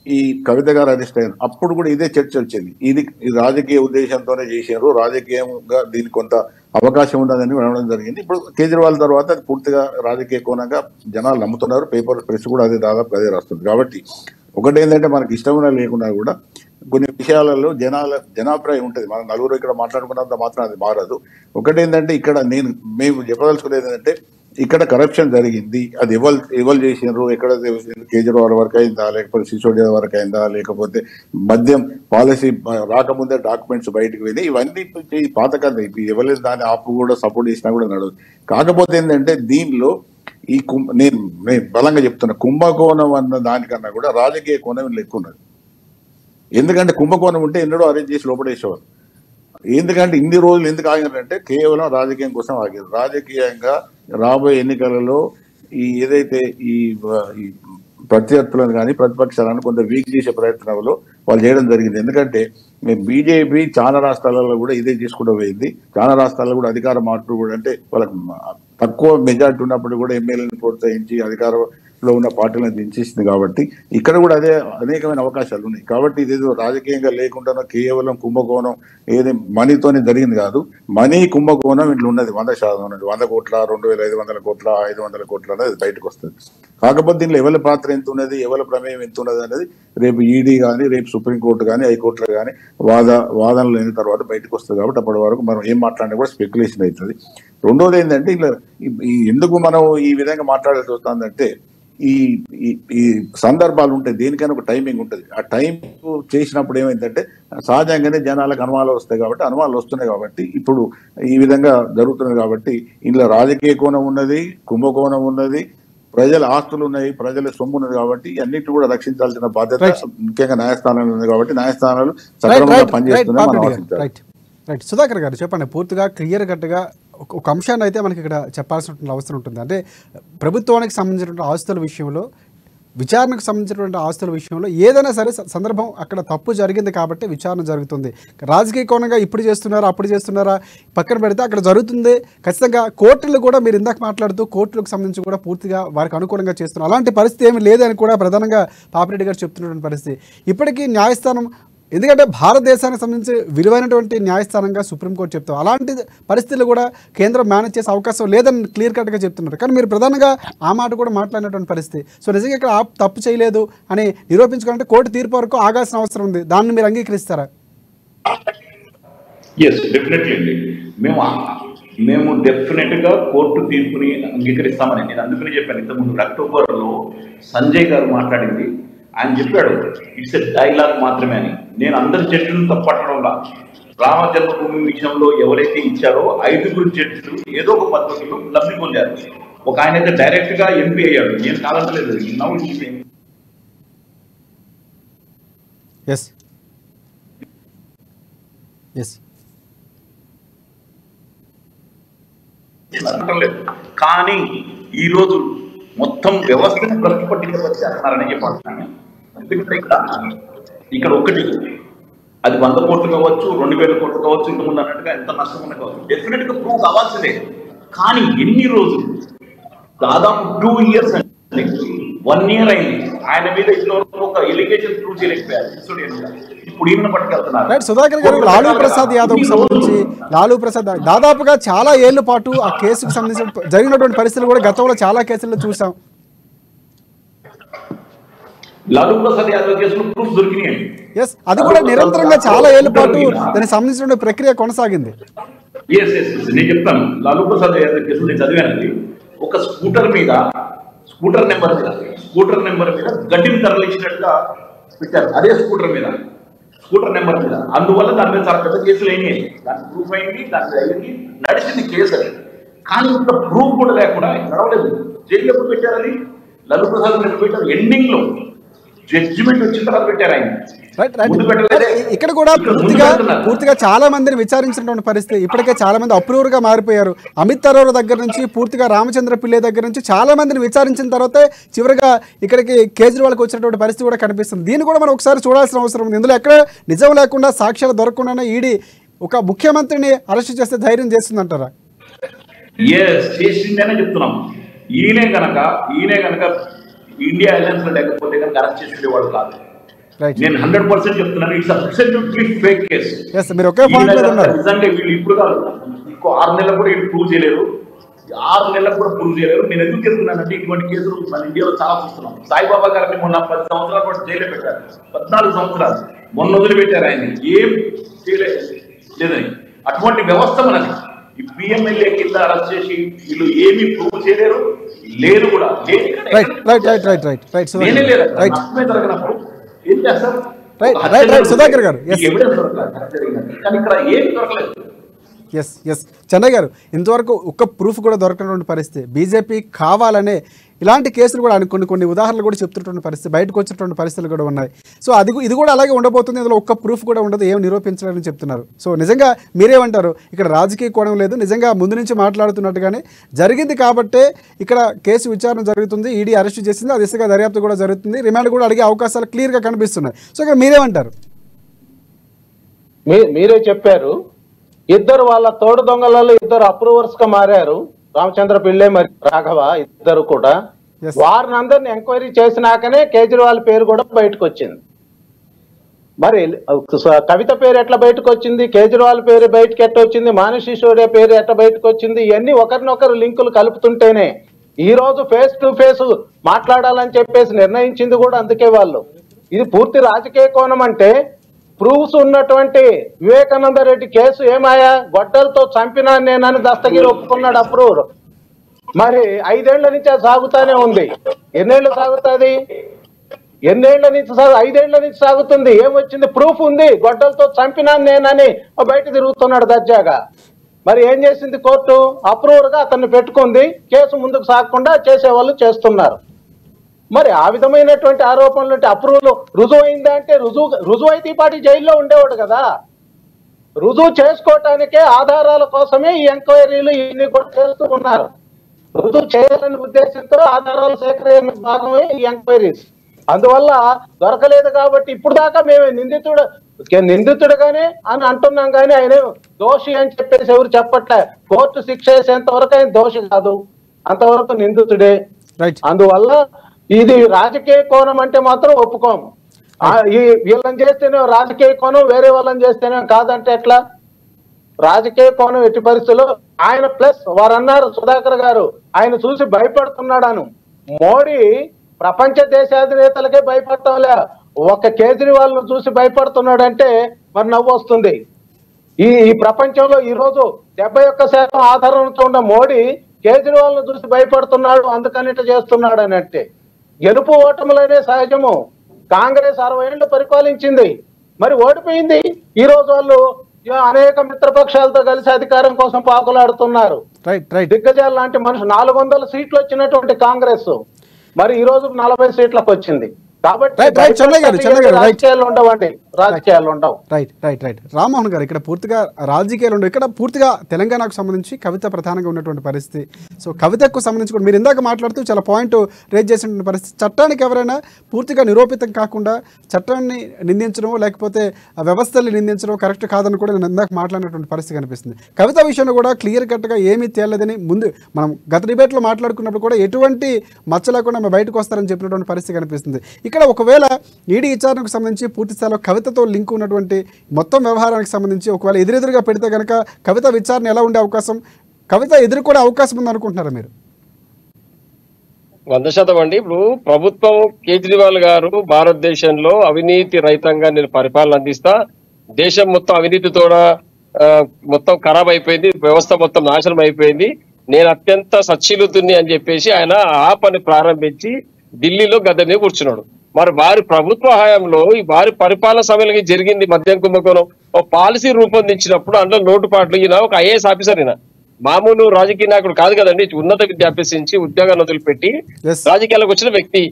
ఈ కవిత గారు అరెస్ట్ అయ్యారు, అప్పుడు కూడా ఇదే చర్చ వచ్చింది. ఇది రాజకీయ ఉద్దేశంతోనే చేశారు, రాజకీయంగా దీనికి కొంత అవకాశం ఉందని అనడం జరిగింది. ఇప్పుడు కేజ్రీవాల్ తర్వాత అది పూర్తిగా రాజకీయ కోణంగా జనాలు నమ్ముతున్నారు, పేపర్ ప్రెస్ కూడా అదే దాదాపు అదే రాస్తుంది. కాబట్టి ఒకటి ఏంటంటే మనకి ఇష్టం లేకున్నా కూడా కొన్ని విషయాలలో జనాభిప్రాయం ఉంటుంది. మనం నలుగురు ఇక్కడ మాట్లాడుకున్నంత మాత్రం అది మారదు. ఒకటి ఏంటంటే ఇక్కడ మేము చెప్పదలుచుకునేది ఏంటంటే, ఇక్కడ కరప్షన్ జరిగింది, అది ఎవరు చేసినారు, ఎక్కడ కేజ్రీవాల్ వరకు అయిందా, లేకపోతే సిసోడియా వరకు అయిందా, లేకపోతే మద్యం పాలసీ రాకముందే డాక్యుమెంట్స్ బయటకు వెళ్ళి, ఇవన్నీ పాత కథ. ఇప్పుడు ఎవరైనా దాని ఆపు కూడా సపోర్ట్ చేసినా కూడా నడవదు. కాకపోతే ఏంటంటే దీనిలో నేను బలంగా చెప్తున్నా, కుంభకోణం అన్న దానికన్నా కూడా రాజకీయ కోణం ఎక్కువ ఉన్నది. ఎందుకంటే కుంభకోణం ఉంటే ఎన్నడూ అరేంజ్ చేసి లోపడేసేవారు. ఎందుకంటే ఇన్ని రోజులు ఎందుకు ఆగినారంటే కేవలం రాజకీయం కోసం ఆగారు. రాజకీయంగా రాబోయే ఎన్నికలలో ఈ ఏదైతే ఈ ప్రత్యర్థులను కానీ ప్రతిపక్షాలను కొంత వీక్ చేసే ప్రయత్నంలో వాళ్ళు చేయడం జరిగింది. ఎందుకంటే బీజేపీ చాలా రాష్ట్రాలలో కూడా ఇదే చేసుకుంటూ పోయింది. చాలా రాష్ట్రాల్లో కూడా అధికార మార్పు కూడా అంటే వాళ్ళకి తక్కువ మెజార్టీ ఉన్నప్పుడు కూడా ఎమ్మెల్యేలను ప్రోత్సహించి అధికారంలో ఉన్న పార్టీలను దించేసింది. కాబట్టి ఇక్కడ కూడా అదే అనేకమైన అవకాశాలు ఉన్నాయి. కాబట్టి ఇదేదో రాజకీయంగా లేకుండా కేవలం కుంభకోణం ఏది మనీతోనే జరిగింది కాదు. మనీ కుంభకోణం ఇట్లా ఉన్నది 100% ఉన్నది. 100 కోట్ల 2500 కోట్ల 500 కోట్ల అనేది బయటకు వస్తుంది. కాకపోతే దీనిలో ఎవరి పాత్ర ఎంత ఉన్నది, ఎవరి ప్రమేయం ఎంత ఉన్నది అనేది రేపు ఈడీ కానీ రేపు సుప్రీంకోర్టు కానీ హైకోర్టులో కానీ వాదనలు అయిన తర్వాత బయటకు వస్తుంది. కాబట్టి అప్పటి వరకు మనం ఏం మాట్లాడినా కూడా స్పెక్యులేషన్ అవుతుంది. రెండోది ఏంటంటే ఇలా ఎందుకు మనం ఈ విధంగా మాట్లాడాల్సి వస్తుందంటే ఈ సందర్భాలు ఉంటాయి, దేనికైనా ఒక టైమింగ్ ఉంటుంది. ఆ టైం చేసినప్పుడు ఏమైందంటే సహజంగానే జనాలకు అనుమానాలు వస్తాయి. కాబట్టి అనుమానాలు వస్తున్నాయి కాబట్టి ఇప్పుడు ఈ విధంగా జరుగుతుంది. కాబట్టి ఇందులో రాజకీయ కోణం ఉన్నది, కుంభకోణం ఉన్నది, ప్రజల ఆస్తులు ఉన్నాయి, ప్రజల సొమ్ము ఉన్నది. కాబట్టి అన్నిటి కూడా రక్షించాల్సిన బాధ్యత ముఖ్యంగా న్యాయస్థానాలు ఉంది. కాబట్టి న్యాయస్థానాలు సక్రమంగా పనిచేస్తున్నాయి మనం ఆశించాలి. రైట్ సుధాకర్ గారు చెప్పండి, పూర్తిగా క్లియర్ కట్గా ఒక అంశాన్ని అయితే మనకి ఇక్కడ చెప్పాల్సినటువంటి అవసరం ఉంటుంది. అంటే ప్రభుత్వానికి సంబంధించినటువంటి ఆస్తుల విషయంలో, విచారణకు సంబంధించినటువంటి ఆస్తుల విషయంలో ఏదైనా సరే సందర్భం అక్కడ తప్పు జరిగింది కాబట్టి విచారణ జరుగుతుంది. రాజకీయ కోణంగా ఇప్పుడు చేస్తున్నారా అప్పుడు చేస్తున్నారా పక్కన పెడితే అక్కడ జరుగుతుంది. ఖచ్చితంగా కోర్టులు కూడా మీరు ఇందాక మాట్లాడుతూ కోర్టులకు సంబంధించి కూడా పూర్తిగా వారికి అనుకూలంగా చేస్తున్నారు. అలాంటి పరిస్థితి ఏమి లేదని కూడా ప్రధానంగా పాపిరెడ్డి గారు చెప్తున్నటువంటి పరిస్థితి. ఇప్పటికీ న్యాయస్థానం, ఎందుకంటే భారతదేశానికి సంబంధించి విలువైనటువంటి న్యాయస్థానంగా సుప్రీంకోర్టు చెప్తాం. అలాంటి పరిస్థితులు కూడా కేంద్రం మేనేజ్ చేసే అవకాశం లేదని క్లియర్ కట్గా చెప్తున్నారు. కానీ మీరు ప్రధానంగా ఆ మాట కూడా మాట్లాడినటువంటి పరిస్థితి. సో నిజంగా ఇక్కడ తప్పు చేయలేదు అని నిరూపించుకోవాలంటే కోర్టు తీర్పు వరకు ఆగాల్సిన అవసరం ఉంది. దాన్ని మీరు అంగీకరిస్తారా? ఎస్, డెఫినెట్లీ అండి. మేము డెఫినెట్ గా కోర్టు తీర్పుని అంగీకరిస్తామని నేను అందుకని చెప్పాను. ఇంతకుముందు అక్టోబర్లో సంజయ్ గారు మాట్లాడింది, ఆయన చెప్పాడు ఇట్స్ ఎ డైలాగ్ మాత్రమే అని. నేను అందరి జడ్జిలను తప్పట్టడంలా, రామ జన్మభూమి విషయంలో ఎవరైతే ఇచ్చారో 5 జడ్జిలు ఏదో ఒక పద్ధతిలో లబ్ధి పొందారు. ఒక ఆయన అయితే డైరెక్ట్ గా ఎంపీ అయ్యాడు. నేను కాదంటలేదు. కానీ ఈ రోజు మొత్తం వ్యవస్థను ప్రతిపట్టించారని చెప్పాను. ఎందుకంటే ఇక్కడ ఒకటి అది 100 కోట్లు కావచ్చు, 2000 కోట్లు కావచ్చు, ఇంతకుముందు అన్నట్టుగా ఎంత నష్టం ఉన్నా కావచ్చు, డెఫినెట్ గా ప్రూవ్ కావాల్సిందే. కానీ ఎన్ని రోజులు, దాదాపు 2 years అండి, 1 year అయింది. ఆయన మీద ఇంతవరకు ఒక ఎలిగేషన్ ప్రూవ్ చేయలేకపోయారు. ఇప్పుడు ఈయన పట్టుకెళ్తున్నారు. సుధాకర్ గారు, లాలూ ప్రసాద్ యాదవ్ సంబంధించి లాలూ ప్రసాద్ దాదాపుగా చాలా ఏళ్ల పాటు ఆ కేసుకు సంబంధించిన జరిగినటువంటి పరిస్థితులు కూడా గతంలో చాలా కేసుల్లో చూసాం. లాలూ ప్రసాద్ యాదవ్ కేసులో ప్రూఫ్ దొరికినాయండి. అది కూడా నిరంతరంగా చాలా ఏళ్ల పాటు దానికి సంబంధించిన ప్రక్రియ కొనసాగింది. నేను చెప్తాను. లాలూ ప్రసాద్ యాదవ్ కేసు నేను చదివానండి. ఒక స్కూటర్ నెంబర్ మీద గడ్డిని తరలించినట్టుగా పెట్టారు. అదే స్కూటర్ నెంబర్ మీద. అందువల్ల దాని మీద చాలా పెద్ద కేసులు అయినాయి. దానికి ప్రూఫ్ అయింది, దానికి అయింది, నడిచింది కేసు అది. కానీ ఇంత ప్రూఫ్ కూడా లేకుండా నడవలేదు. జైలు ఎప్పుడు పెట్టారని లాలూ ప్రసాద్ పెట్టారు. ఎండింగ్ లో జడ్జిమెంట్ వచ్చిన తర్వాత పెట్టారు ఆయన. ఇక్కడ కూడా పూర్తిగా చాలా మందిని విచారించినటువంటి పరిస్థితి. ఇప్పటికే చాలా మంది అప్రూవర్ గా మారిపోయారు. అమిత్ అరోరా దగ్గర నుంచి పూర్తిగా రామచంద్ర పిల్లే దగ్గర నుంచి చాలా మందిని విచారించిన తర్వాతే చివరిగా ఇక్కడికి కేజ్రీవాల్కి వచ్చినటువంటి పరిస్థితి కూడా కనిపిస్తుంది. దీన్ని కూడా మనం ఒకసారి చూడాల్సిన అవసరం ఉంది. ఇందులో ఎక్కడ నిజం లేకుండా, సాక్ష్యాలు దొరకకుండానే ఈడీ ఒక ముఖ్యమంత్రిని అరెస్ట్ చేస్తే ధైర్యం చేస్తుందంటారా? చేసిందనే చెప్తున్నాం. ఈయనే గనక ఇండియా అలయన్స్ లో లేకపోతే కనుక అరెస్ట్ చేసేవాడు కాదు. నేను 100% చెప్తున్నాను. It's absolutely fake case. నిజంగా వీళ్ళు ఇప్పుడు కాదు, ఇంకో 6 నెలలకు కూడా వీళ్ళు ప్రూవ్ చేయలేరు. 6 నెలలకు కూడా ప్రూవ్ చేయలేరు. నేను ఎందుకు చెప్తున్నానంటే ఇటువంటి కేసులు మన ఇండియాలో చాలా చూస్తున్నాం. సాయిబాబా గారిని మొన్న 10 సంవత్సరాల పాటు జైల్లో పెట్టారు. 14 సంవత్సరాలు మొన్న వదిలిపెట్టారు. ఆయన ఏం చేయలేదని. అటువంటి వ్యవస్థ మనది. ఈ పిఎంఎల్ఏ కింద అరెస్ట్ చేసి వీళ్ళు ఏమీ ప్రూవ్ చేయలేరు, లేరు కూడా. జరగనప్పుడు ఏం చేస్తారు? సుధాకర్ గారు, చెన్నై గారు, ఇంతవరకు ఒక్క ప్రూఫ్ కూడా దొరకనటువంటి పరిస్థితి. బీజేపీ కావాలనే ఇలాంటి కేసులు కూడా ఆయన కొన్ని ఉదాహరణలు కూడా చెప్తున్నటువంటి పరిస్థితి, బయటకు వచ్చినటువంటి పరిస్థితులు కూడా ఉన్నాయి. సో ఇది కూడా అలాగే ఉండబోతుంది. ఇందులో ఒక్క ప్రూఫ్ కూడా ఉండదు, ఏం నిరూపించాలని చెప్తున్నారు. సో నిజంగా మీరేమంటారు? ఇక్కడ రాజకీయ కోణం లేదు, నిజంగా ముందు నుంచి మాట్లాడుతున్నట్టుగానే జరిగింది కాబట్టే ఇక్కడ కేసు విచారణ జరుగుతుంది, ఈడీ అరెస్ట్ చేసింది, ఆ దిశగా దర్యాప్తు కూడా జరుగుతుంది, రిమాండ్ కూడా అడిగే అవకాశాలు క్లియర్గా కనిపిస్తున్నాయి. సో ఇక్కడ మీరేమంటారు? మీరే చెప్పారు, ఇద్దరు వాళ్ళ తోడు దొంగలలో ఇద్దరు అప్రూవర్స్ గా మారారు, రామచంద్ర పిళ్ళే మరి రాఘవ ఇద్దరు కూడా. వారిని అందరిని ఎంక్వైరీ చేసినాకనే కేజ్రీవాల్ పేరు కూడా బయటకు వచ్చింది. మరి కవిత పేరు ఎట్లా బయటకు వచ్చింది, కేజ్రీవాల్ పేరు బయటకు ఎట్లా వచ్చింది, మానీష్ సిసోడియా పేరు ఎట్లా బయటకు వచ్చింది, ఇవన్నీ ఒకరినొకరు లింకులు కలుపుతుంటేనే ఈ రోజు ఫేస్ టు ఫేస్ మాట్లాడాలని చెప్పేసి నిర్ణయించింది కూడా అందుకే వాళ్ళు. ఇది పూర్తి రాజకీయ కోణం. అంటే ప్రూఫ్స్ ఉన్నటువంటి వివేకానంద రెడ్డి కేసు ఏమాయా, గొడ్డలతో చంపినా నేనని దస్తగిరి ఒప్పుకున్నాడు అప్రూవర్. మరి 5 ఏళ్ల నుంచి అది సాగుతానే ఉంది. ఎన్నేళ్ళు సాగుతుంది? 5 ఏళ్ల నుంచి సాగుతుంది. ఏమొచ్చింది? ప్రూఫ్ ఉంది, గొడ్డలతో చంపినా నేనని బయట తిరుగుతున్నాడు దర్జాగా. మరి ఏం చేసింది కోర్టు? అప్రూవర్ గా అతన్ని పెట్టుకుంది, కేసు ముందుకు సాగకుండా చేసేవాళ్ళు చేస్తున్నారు. మరి ఆ విధమైనటువంటి ఆరోపణలు అప్రూవల్ రుజువు అయిందా అంటే రుజువు అయితే ఈ పార్టీ జైల్లో ఉండేవాడు కదా. రుజువు చేసుకోవటానికే ఆధారాల కోసమే ఈ ఎంక్వైరీలు ఇవన్నీ కూడా చేస్తూ ఉన్నారు. రుజువు చేయాలనే ఉద్దేశంతో ఆధారాలు సేకరణ భాగమే ఈ ఎంక్వైరీస్. అందువల్ల దొరకలేదు కాబట్టి ఇప్పుడు దాకా మేము నిందితుడుగానే అని అంటున్నాం, కానీ ఆయన దోషి అని చెప్పేసి ఎవరు చెప్పట్లే. కోర్టు శిక్ష వేసేంత వరకు ఆయన దోషి కాదు, అంతవరకు నిందితుడే. అందువల్ల ఇది రాజకీయ కోణం అంటే మాత్రం ఒప్పుకోము. వీళ్ళని చేస్తేనే రాజకీయ కోణం, వేరే వాళ్ళని చేస్తేనే కాదంటే ఎట్లా? రాజకీయ కోణం ఎట్టి పరిస్థితుల్లో ఆయన ప్లస్ వారు అన్నారు సుధాకర్ గారు, ఆయన చూసి భయపడుతున్నాడాను. మోడీ ప్రపంచ దేశాధినేతలకే భయపడటంలే, ఒక కేజ్రీవాల్ ను చూసి భయపడుతున్నాడంటే మరి నవ్వు వస్తుంది. ఈ ప్రపంచంలో ఈ రోజు 71% ఆధారంతో ఉన్న మోడీ కేజ్రీవాల్ ను చూసి భయపడుతున్నాడు, అందుకని ఇట్లా చేస్తున్నాడు అని అంటే గెలుపు ఓటములనే సహజము. కాంగ్రెస్ 60 ఏళ్లు పరిపాలించింది, మరి ఓడిపోయింది. ఈ రోజు వాళ్ళు అనేక మిత్రపక్షాలతో కలిసి అధికారం కోసం పాకులాడుతున్నారు. దిగ్గజాలు లాంటి మనుషులు 400 సీట్లు వచ్చినటువంటి కాంగ్రెస్ మరి ఈ రోజు 40 సీట్లకు వచ్చింది. కాబట్టి రాజకీయాలు ఉండవండి, రాజకీయాలు ఉండవు. రైట్ రామ్మోహన్ గారు, ఇక్కడ పూర్తిగా రాజకీయాలు ఉండవు. ఇక్కడ పూర్తిగా తెలంగాణకు సంబంధించి కవిత ప్రధానంగా ఉన్నటువంటి పరిస్థితి. సో కవితకు సంబంధించి కూడా మీరు ఇందాక మాట్లాడుతూ చాలా పాయింట్ రేజ్ చేసినటువంటి పరిస్థితి. చట్టానికి ఎవరైనా పూర్తిగా నిరూపితం కాకుండా చట్టాన్ని నిందించడం లేకపోతే వ్యవస్థల్ని నిందించడం కరెక్ట్ కాదని కూడా నేను ఇందాక మాట్లాడినటువంటి పరిస్థితి కనిపిస్తుంది. కవిత విషయంలో కూడా క్లియర్ కట్గా ఏమీ తేలదని ముందు మనం గత డిబేట్లో మాట్లాడుకున్నప్పుడు కూడా ఎటువంటి మచ్చ లేకుండా బయటకు వస్తారని చెప్పినటువంటి పరిస్థితి కనిపిస్తుంది. ఇక్కడ ఒకవేళ ఈడీ విచారణకు సంబంధించి పూర్తి స్థాయిలో కవితతో లింక్ ఉన్నటువంటి మొత్తం వ్యవహారానికి సంబంధించి ఒకవేళ ఎదురెదురుగా పెడితే కనుక కవిత విచారణ ఎలా ఉండే అవకాశం, కవిత ఎదుర్కొనే అవకాశం ఉంది అనుకుంటున్నారా మీరు? 100% అండి. ఇప్పుడు ప్రభుత్వం కేజ్రీవాల్ గారు భారతదేశంలో అవినీతి రహితంగా నేను పరిపాలన అందిస్తా, దేశం మొత్తం అవినీతితో మొత్తం ఖరాబ్ అయిపోయింది, వ్యవస్థ మొత్తం నాశనం అయిపోయింది, నేను అత్యంత సచ్చీలుతుని అని చెప్పేసి ఆయన ఆ పని ప్రారంభించి ఢిల్లీలో గద్దె మీద కూర్చున్నాడు. మరి వారి ప్రభుత్వ హయాంలో ఈ వారి పరిపాలన సమయంలో జరిగింది మద్యం కుంభకోణం. ఒక పాలసీ రూపొందించినప్పుడు అందులో లోటుపాట్లు, ఈయన ఒక ఐఏఎస్ ఆఫీసర్, ఈయన మామూలు రాజకీయ నాయకుడు కాదు కదండి, ఉన్నత విద్య అభ్యసించి ఉద్యోగాన్ని వదిలిపెట్టి రాజకీయాలకు వచ్చిన వ్యక్తి,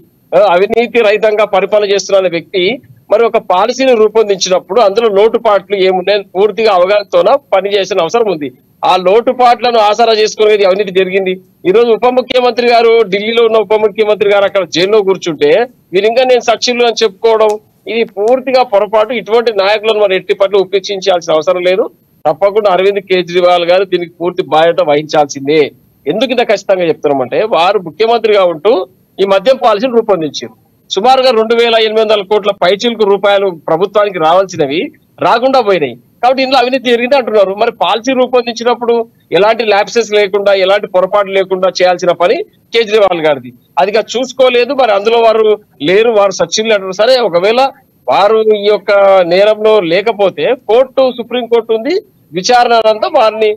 అవినీతి రహితంగా పరిపాలన చేస్తున్న వ్యక్తి మరి ఒక పాలసీని రూపొందించినప్పుడు అందులో లోటుపాట్లు ఏమున్నాయని పూర్తిగా అవగాహనతోన పనిచేసిన అవసరం ఉంది. ఆ లోటుపాట్లను ఆసరా చేసుకునేది అవినీతి జరిగింది. ఈ రోజు ఉప ముఖ్యమంత్రి గారు ఢిల్లీలో ఉన్న ఉప ముఖ్యమంత్రి గారు అక్కడ జైల్లో కూర్చుంటే మీరు ఇంకా నేను సాక్షులు అని చెప్పుకోవడం ఇది పూర్తిగా పొరపాటు. ఇటువంటి నాయకులను మరి ఎట్టి పట్ల ఉపేక్షించాల్సిన అవసరం లేదు. తప్పకుండా అరవింద్ కేజ్రీవాల్ గారు దీనికి పూర్తి బాధ్యత వహించాల్సిందే. ఎందుకు ఇంత ఖచ్చితంగా చెప్తున్నామంటే వారు ముఖ్యమంత్రిగా ఉంటూ ఈ మద్యం పాలసీని రూపొందించారు. సుమారుగా 2,800 కోట్ల పైచిలకు రూపాయలు ప్రభుత్వానికి రావాల్సినవి రాకుండా పోయినాయి. కాబట్టి ఇందులో అవినీతి జరిగింది అంటున్నారు. మరి పాలసీ రూపొందించినప్పుడు ఎలాంటి ల్యాప్సెస్ లేకుండా ఎలాంటి పొరపాటు లేకుండా చేయాల్సిన పని కేజ్రీవాల్ గారిది. అదిగా చూసుకోలేదు. మరి అందులో వారు లేరు, వారు సచిన్లు అంటారు. సరే, ఒకవేళ వారు ఈ యొక్క నేరంలో లేకపోతే కోర్టు, సుప్రీంకోర్టు ఉంది, విచారణ అంతా వారిని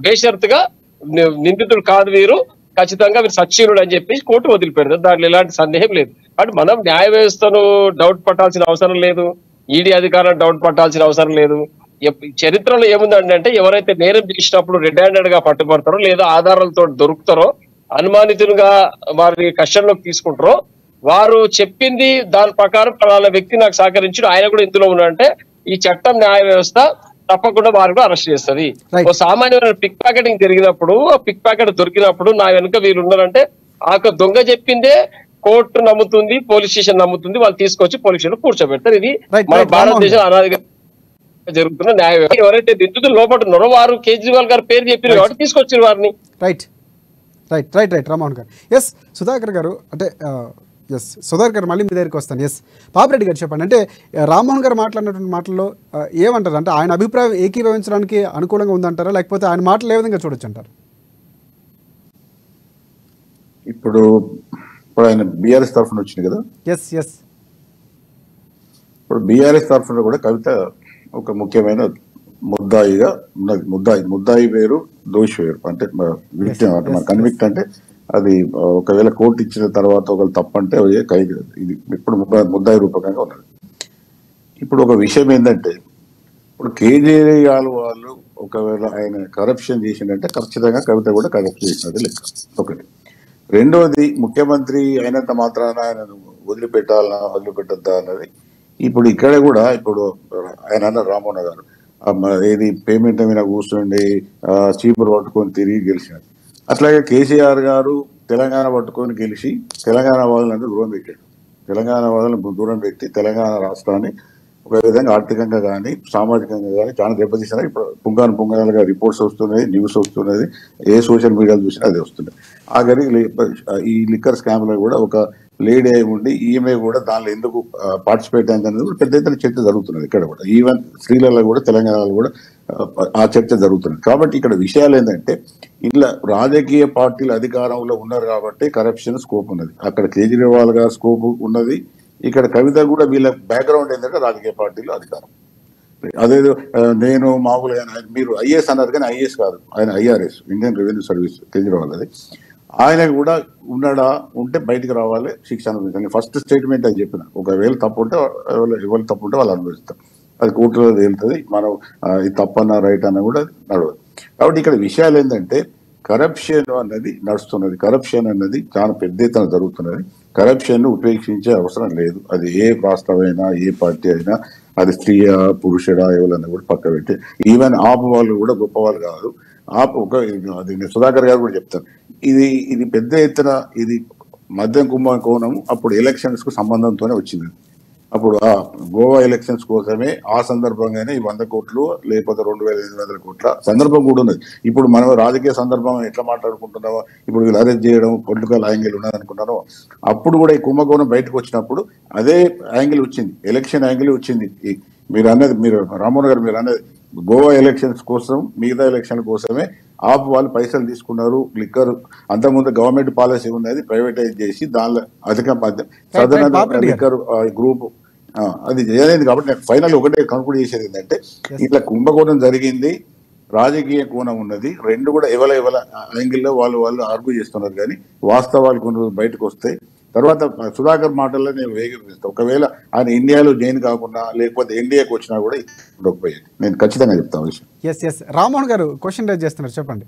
బేషరతుగా నిందితుడు కాదు వీరు, ఖచ్చితంగా మీరు సచ్చీనుడు అని చెప్పి కోర్టు వదిలిపెడతారు. దాంట్లో ఎలాంటి సందేహం లేదు. కాబట్టి మనం న్యాయ వ్యవస్థను డౌట్ పట్టాల్సిన అవసరం లేదు, ఈడీ అధికారులను డౌట్ పట్టాల్సిన అవసరం లేదు. చరిత్రలో ఏముందండి అంటే ఎవరైతే నేరం చేసినప్పుడు రెడ్ హ్యాండెడ్ గా పట్టుబడతారో లేదా ఆధారాలతో దొరుకుతారో అనుమానితులుగా వారిని కస్టడీలోకి తీసుకుంటారో వారు చెప్పింది దాని ప్రకారం పలానా వ్యక్తి నాకు సహకరించిన ఆయన కూడా ఇందులో ఉన్నాడంటే ఈ చట్టం న్యాయ వ్యవస్థ తప్పకుండా వారు కూడా అరెస్ట్ చేస్తుంది. Right. ఓ సామాన్యమైన పిక్ ప్యాకెటింగ్ జరిగినప్పుడు ఆ పిక్ ప్యాకెట్ దొరికినప్పుడు నా వెనుక వీళ్ళు ఉన్నారంటే ఆ దొంగ చెప్పిందే కోర్టు నమ్ముతుంది, పోలీస్ స్టేషన్ నమ్ముతుంది, వాళ్ళు తీసుకొచ్చి పోలీస్ స్టేషన్ కూర్చోబెడతారు. ఇది Right, మన right, భారతదేశం అనాదిగా జరుగుతున్న న్యాయ వ్యవస్థ. ఎవరైతే నిందితులు లోపల ఉన్నారో వారు కేజ్రీవాల్ గారు పేరు చెప్పారు కాబట్టి తీసుకొచ్చారు వారిని. Right right right right Rammohan గారు. ఎస్ సుధాకర్ గారు అంటే ఎస్ సుధాకర్ గారు మళ్ళీ మీ దగ్గరికి వస్తాను. ఎస్ పాపిరెడ్డి గారు చెప్పండి. అంటే రామ్మోహన్ గారు మాట్లాడినటువంటి మాటల్లో ఏమంటారు? అంటే ఆయన అభిప్రాయం ఏకీభవించడానికి అనుకూలంగా ఉందంటారా, లేకపోతే ఆయన మాటలు ఏ విధంగా చూడొచ్చు అంటారు? ఇప్పుడు ఆయన బీఆర్ఎస్ తరఫున వచ్చింది కదా. ఎస్ ఎస్ ఇప్పుడు బీఆర్ఎస్ తరఫున కూడా కవిత ఒక ముఖ్యమైన ముద్దాయిగా ఉన్నది. ముద్దాయి వేరు, దోషి వేరు. అంటే విక్టిమ్ అంటే మన కన్విక్ట్ అంటే అది ఒకవేళ కోర్టు ఇచ్చిన తర్వాత ఒకవేళ తప్పంటే ఖైదు. ఇది ఇప్పుడు ముద్దాయి రూపకంగా ఉన్నది. ఇప్పుడు ఒక విషయం ఏంటంటే ఇప్పుడు కేజ్రీవాల్ వాళ్ళు ఒకవేళ ఆయన కరప్షన్ చేసిందంటే ఖచ్చితంగా కవిత కూడా కరప్షన్ చేసినది లెక్క ఒకటి. రెండోది ముఖ్యమంత్రి అయినంత మాత్రాన ఆయన వదిలిపెట్టద్దా అన్నది. ఇప్పుడు ఇక్కడ కూడా ఇప్పుడు ఆయన అన్న రామోహన్ గారు ఏది పేమెంట్ మీద కూర్చుండి చీపురు పట్టుకొని తిరిగి గెలిచినారు. అట్లాగే కేసీఆర్ గారు తెలంగాణ పట్టుకొని గెలిచి తెలంగాణ వాళ్ళని దూరం పెట్టాడు. తెలంగాణ వాళ్ళని దూరం పెట్టి తెలంగాణ రాష్ట్రాన్ని ఒక విధంగా ఆర్థికంగా కానీ సామాజికంగా కానీ చాలా దెబ్బతీసినారు. ఇప్పుడు పుంగానుగా రిపోర్ట్స్ వస్తున్నది, న్యూస్ వస్తున్నది, ఏ సోషల్ మీడియాలో చూసినా అది వస్తుంది. ఆఖరి ఈ లిక్కర్ స్కామ్ లో కూడా ఒక లేడీ అయి ఉండి ఈమె కూడా దానిలో ఎందుకు పార్టిసిపేట్ అయింది అనేది కూడా పెద్ద ఎత్తున చర్చ జరుగుతున్నది. ఇక్కడ కూడా ఈవెన్ స్త్రీలలో కూడా తెలంగాణలో కూడా ఆ చర్చ జరుగుతున్నది. కాబట్టి ఇక్కడ విషయాలు ఏంటంటే ఇట్లా రాజకీయ పార్టీలు అధికారంలో ఉన్నారు కాబట్టి కరప్షన్ స్కోప్ ఉన్నది. అక్కడ కేజ్రీవాల్ గారు స్కోప్ ఉన్నది. ఇక్కడ కవిత కూడా వీళ్ళ బ్యాక్గ్రౌండ్ ఏంటంటే రాజకీయ పార్టీలో అధికారం. అదేదో నేను మామూలుగా మీరు ఐఏఎస్ అన్నారు కానీ ఐఏఎస్ కాదు, ఆయన IRS Indian revenue service Kejriwal అది. ఆయన కూడా ఉన్నాడా ఉంటే బయటకు రావాలి, శిక్ష అనుభవించాలి. ఫస్ట్ స్టేట్మెంట్ అని చెప్పిన ఒకవేళ తప్పు ఉంటే ఎవరు తప్పు ఉంటే వాళ్ళు అనుభవిస్తారు. అది కోర్టులో తేలుతుంది. మనం ఇది తప్పన్నా రైట్ అన్నా కూడా నడవదు. కాబట్టి ఇక్కడ విషయాలు ఏంటంటే కరప్షన్ అన్నది నడుస్తున్నది. కరప్షన్ అన్నది చాలా పెద్ద ఎత్తున జరుగుతున్నది. కరప్షన్ ఉపేక్షించే అవసరం లేదు. అది ఏ రాష్ట్రమైనా ఏ పార్టీ అయినా, అది స్త్రీయా పురుషుడా ఎవరన్నా కూడా పక్క పెట్టి ఈవెన్ ఆపు వాళ్ళు కూడా గొప్ప వాళ్ళు కాదు. ఆపు ఒక అది సుధాకర్ గారు కూడా చెప్తారు. ఇది పెద్ద ఎత్తున ఇది మద్యం కుంభకోణం అప్పుడు ఎలక్షన్స్ కు సంబంధంతోనే వచ్చింది. అప్పుడు ఆ గోవా ఎలక్షన్స్ కోసమే ఆ సందర్భంగానే ఈ 100 కోట్లు లేకపోతే 2,500 కోట్ల సందర్భం కూడా ఉన్నది. ఇప్పుడు మనం రాజకీయ సందర్భం ఎట్లా మాట్లాడుకుంటున్నామో, ఇప్పుడు వీళ్ళు అరెస్ట్ చేయడం పొలిటికల్ యాంగిల్ ఉన్నదనుకుంటారో, అప్పుడు కూడా ఈ కుంభకోణం బయటకు వచ్చినప్పుడు అదే యాంగిల్ వచ్చింది, ఎలక్షన్ యాంగిల్ వచ్చింది. మీరు రామ్మోహన్ గారు మీరు అన్నది గోవా ఎలక్షన్స్ కోసం మిగతా ఎలక్షన్ కోసమే ఆప్ వాళ్ళు పైసలు తీసుకున్నారు. లిక్కర్ అంతకుముందు గవర్నమెంట్ పాలసీ ఉన్నది, ప్రైవేటైజ్ చేసి దానిలో అధిక సదన లిక్కర్ గ్రూప్ అది చేయలేదు. కాబట్టి నేను ఫైనల్ ఒకటే కన్క్లూడ్ చేసేది ఏంటంటే ఇట్లా కుంభకోణం జరిగింది, రాజకీయ కోణం ఉన్నది. రెండు కూడా ఎవల యాంగిల్లో వాళ్ళు ఆర్గ్యూ చేస్తున్నారు. కానీ వాస్తవాలు కొన్ని బయటకు వస్తాయి. తర్వాత సుధాకర్ మాటల్లో నేను వేగిస్తాను. ఒకవేళ ఆయన ఇండియాలో జైన్ కాకుండా లేకపోతే ఎన్డీఏకి వచ్చినా కూడా ఉండకపోయాయి. నేను ఖచ్చితంగా చెప్తాను విషయం. ఎస్ ఎస్ రామ్మోహన్ గారు క్వశ్చన్ రైజ్ చేస్తున్నారు, చెప్పండి.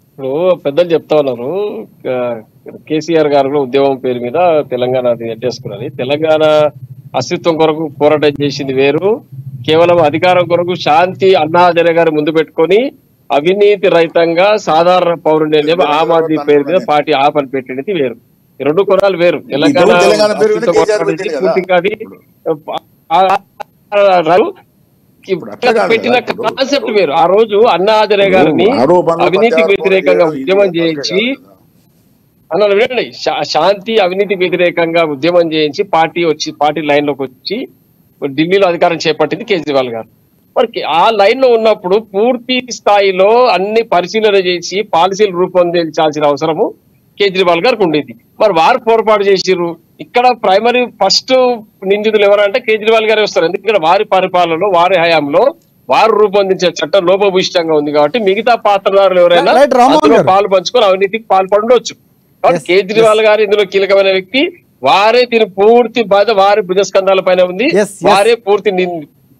ఇప్పుడు పెద్దలు చెప్తా ఉన్నారు కేసీఆర్ గారు ఉద్యమం పేరు మీద తెలంగాణ ఎట్టేసుకున్నది. తెలంగాణ అస్తిత్వం కొరకు పోరాటం చేసింది వేరు, కేవలం అధికారం కొరకు శాంతి అన్నాహజరే గారు ముందు పెట్టుకొని అవినీతి రహితంగా సాధారణ పౌరుని ఆమ్ ఆద్మీ పేరు మీద పార్టీ ఆపని పెట్టినది వేరు. ఈ రెండు కోణాలు వేరు. తెలంగాణ పెట్టిన కాన్సెప్ట్ వేరు. ఆ రోజు అన్నా హజరే గారిని అవినీతికి వ్యతిరేకంగా ఉద్యమం చేయించి అన్నారు వినండి, శాంతి అవినీతి వ్యతిరేకంగా ఉద్యమం చేయించి పార్టీ లైన్ లోకి వచ్చి ఢిల్లీలో అధికారం చేపట్టింది కేజ్రీవాల్ గారు. మరి ఆ లైన్ లో ఉన్నప్పుడు పూర్తి స్థాయిలో అన్ని పరిశీలన చేసి పాలసీలు రూపొందించాల్సిన అవసరము కేజ్రీవాల్ గారికి ఉండేది. మరి వారు పొరపాటు చేసిర్రు. ఇక్కడ ప్రైమరీ ఫస్ట్ నిందితులు ఎవరంటే కేజ్రీవాల్ గారే వస్తారు. ఎందుకంటే వారి పరిపాలనలో వారి హయాంలో వారు రూపొందించే చట్టం లోపభూయిష్టంగా ఉంది కాబట్టి మిగతా పాత్రదారులు ఎవరైనా పాలు పంచుకొని అవినీతికి పాల్పడవచ్చు. కాబట్టి కేజ్రీవాల్ గారు ఇందులో కీలకమైన వ్యక్తి. వారే దీని పూర్తి బాధ వారి భుజస్కంధాల పైన ఉంది. వారే పూర్తి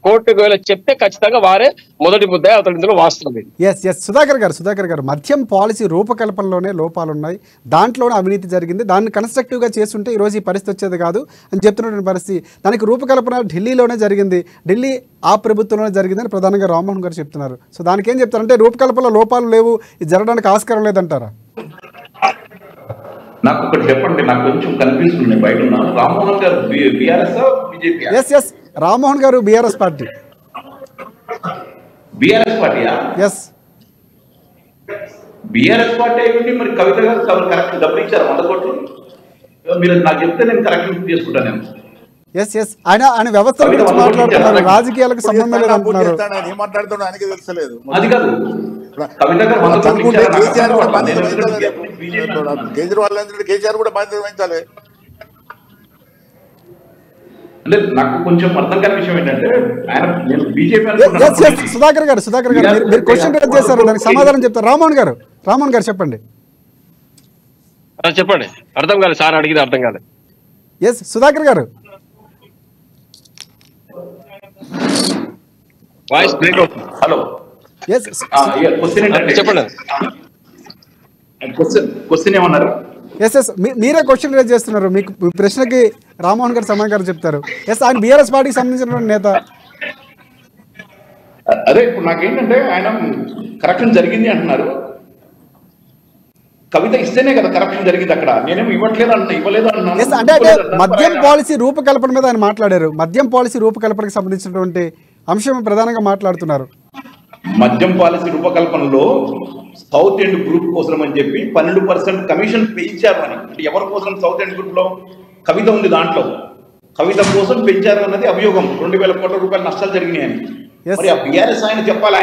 కోర్టుకు వెళ్ళి చెప్తే ఖచ్చితంగా వారే మొదటి ముద్దాయి, అతను ఇందులో వాస్తవం. ఎస్ సుధాకర్ గారు మద్యం పాలసీ రూపకల్పనలోనే లోపాలు ఉన్నాయి, దాంట్లోనే అవినీతి జరిగింది, దాన్ని కన్స్ట్రక్టివ్గా చేస్తుంటే ఈరోజు ఈ పరిస్థితి వచ్చేది కాదు అని చెప్తున్నటువంటి పరిస్థితి. దానికి రూపకల్పన ఢిల్లీలోనే జరిగింది, ఢిల్లీ ఆ ప్రభుత్వంలోనే జరిగిందని ప్రధానంగా రామ్మోహన్ గారు చెప్తున్నారు. సో దానికి ఏం చెప్తారంటే రూపకల్పనలో లోపాలు లేవు, ఇది జరగడానికి ఆస్కారం లేదంటారా? నాకు ఒకటి చెప్పండి, నాకు కొంచెం కన్ఫ్యూజ్ ఉంది. బయట ఉన్నాను. Rammohan garu BRS BJP? Yes Rammohan garu BRS party. BRS పార్టీయా? ఎస్ బీఆర్ఎస్ పార్టీ అయ్యండి. మరి కవిత గారు కరెక్ట్ డబ్బులు ఇచ్చారు 100 కోట్లు. మీరు నాకు చెప్తే నేను కరెక్ట్ చేసుకుంటాను. నేను ఎస్ ఆయన వ్యవస్థల గురించి మాట్లాడుతున్నారు, రాజకీయాలకు సంబంధం లేదు అంటున్నారు. ఏం మాట్లాడుతున్నా ఆయనకి తెలుస్తలేదు. అది కాదు, కవిత గారు 100 కోట్లు కేజ్రీవాల్ కేసీఆర్ కూడా బాధ్యత వహించాలి. అంటే నాకు కొంచెం అర్థం కాని విషయం ఏంటంటే ఆయన నేను బీజేపీ సుధాకర్ గారు మీరు క్వశ్చన్ రేజ్ చేశారు, దానికి సమాధానం చెప్తారు. రామ్మోహన్ గారు చెప్పండి. చెప్పండి, అర్థం కాలేదు సార్, అడిగితే అర్థం కాలేదు. ఎస్ సుధాకర్ గారు వాయిస్ బ్రేక్ అవుతుంది. హలో, ఎస్ క్వశ్చన్ ఏంటంటే చెప్పండి. క్వశ్చన్ ఏమన్నారు? ఎస్ మీరే క్వశ్చన్ రేజ్ చేస్తున్నారు, మీకు మీ ప్రశ్నకి రామ్మోహన్ గారు సమాధానం చెప్తారు. ఎస్ ఆయన బీఆర్ఎస్ పార్టీకి సంబంధించినటువంటి నేత. అదే ఇప్పుడు నాకేంటంటే ఆయన కరప్షన్ జరిగింది అంటున్నారు, కవిత ఇస్తేనే కదా కరప్షన్ జరిగింది అక్కడ. నేనేమో ఇవ్వలేదు అంటున్నాను. అంటే మద్యం పాలసీ రూపకల్పన మీద ఆయన మాట్లాడారు, మద్యం పాలసీ రూపకల్పనకు సంబంధించినటువంటి అంశం ప్రధానంగా మాట్లాడుతున్నారు. మద్యం పాలసీ రూపకల్పనలో సౌత్ ఎండ్ గ్రూప్ కోసం అని చెప్పి 12% కమిషన్ పెంచారు అని. అంటే ఎవరి కోసం? సౌత్ ఎండ్ గ్రూప్ లో కవిత ఉంది, దాంట్లో కవిత కోసం పెంచారు అన్నది అభియోగం. 2000 కోట్ల రూపాయలు నష్టాలు జరిగినాయి అని. మరి ఆ బీఆర్ఎస్ ఆయన చెప్పాలి,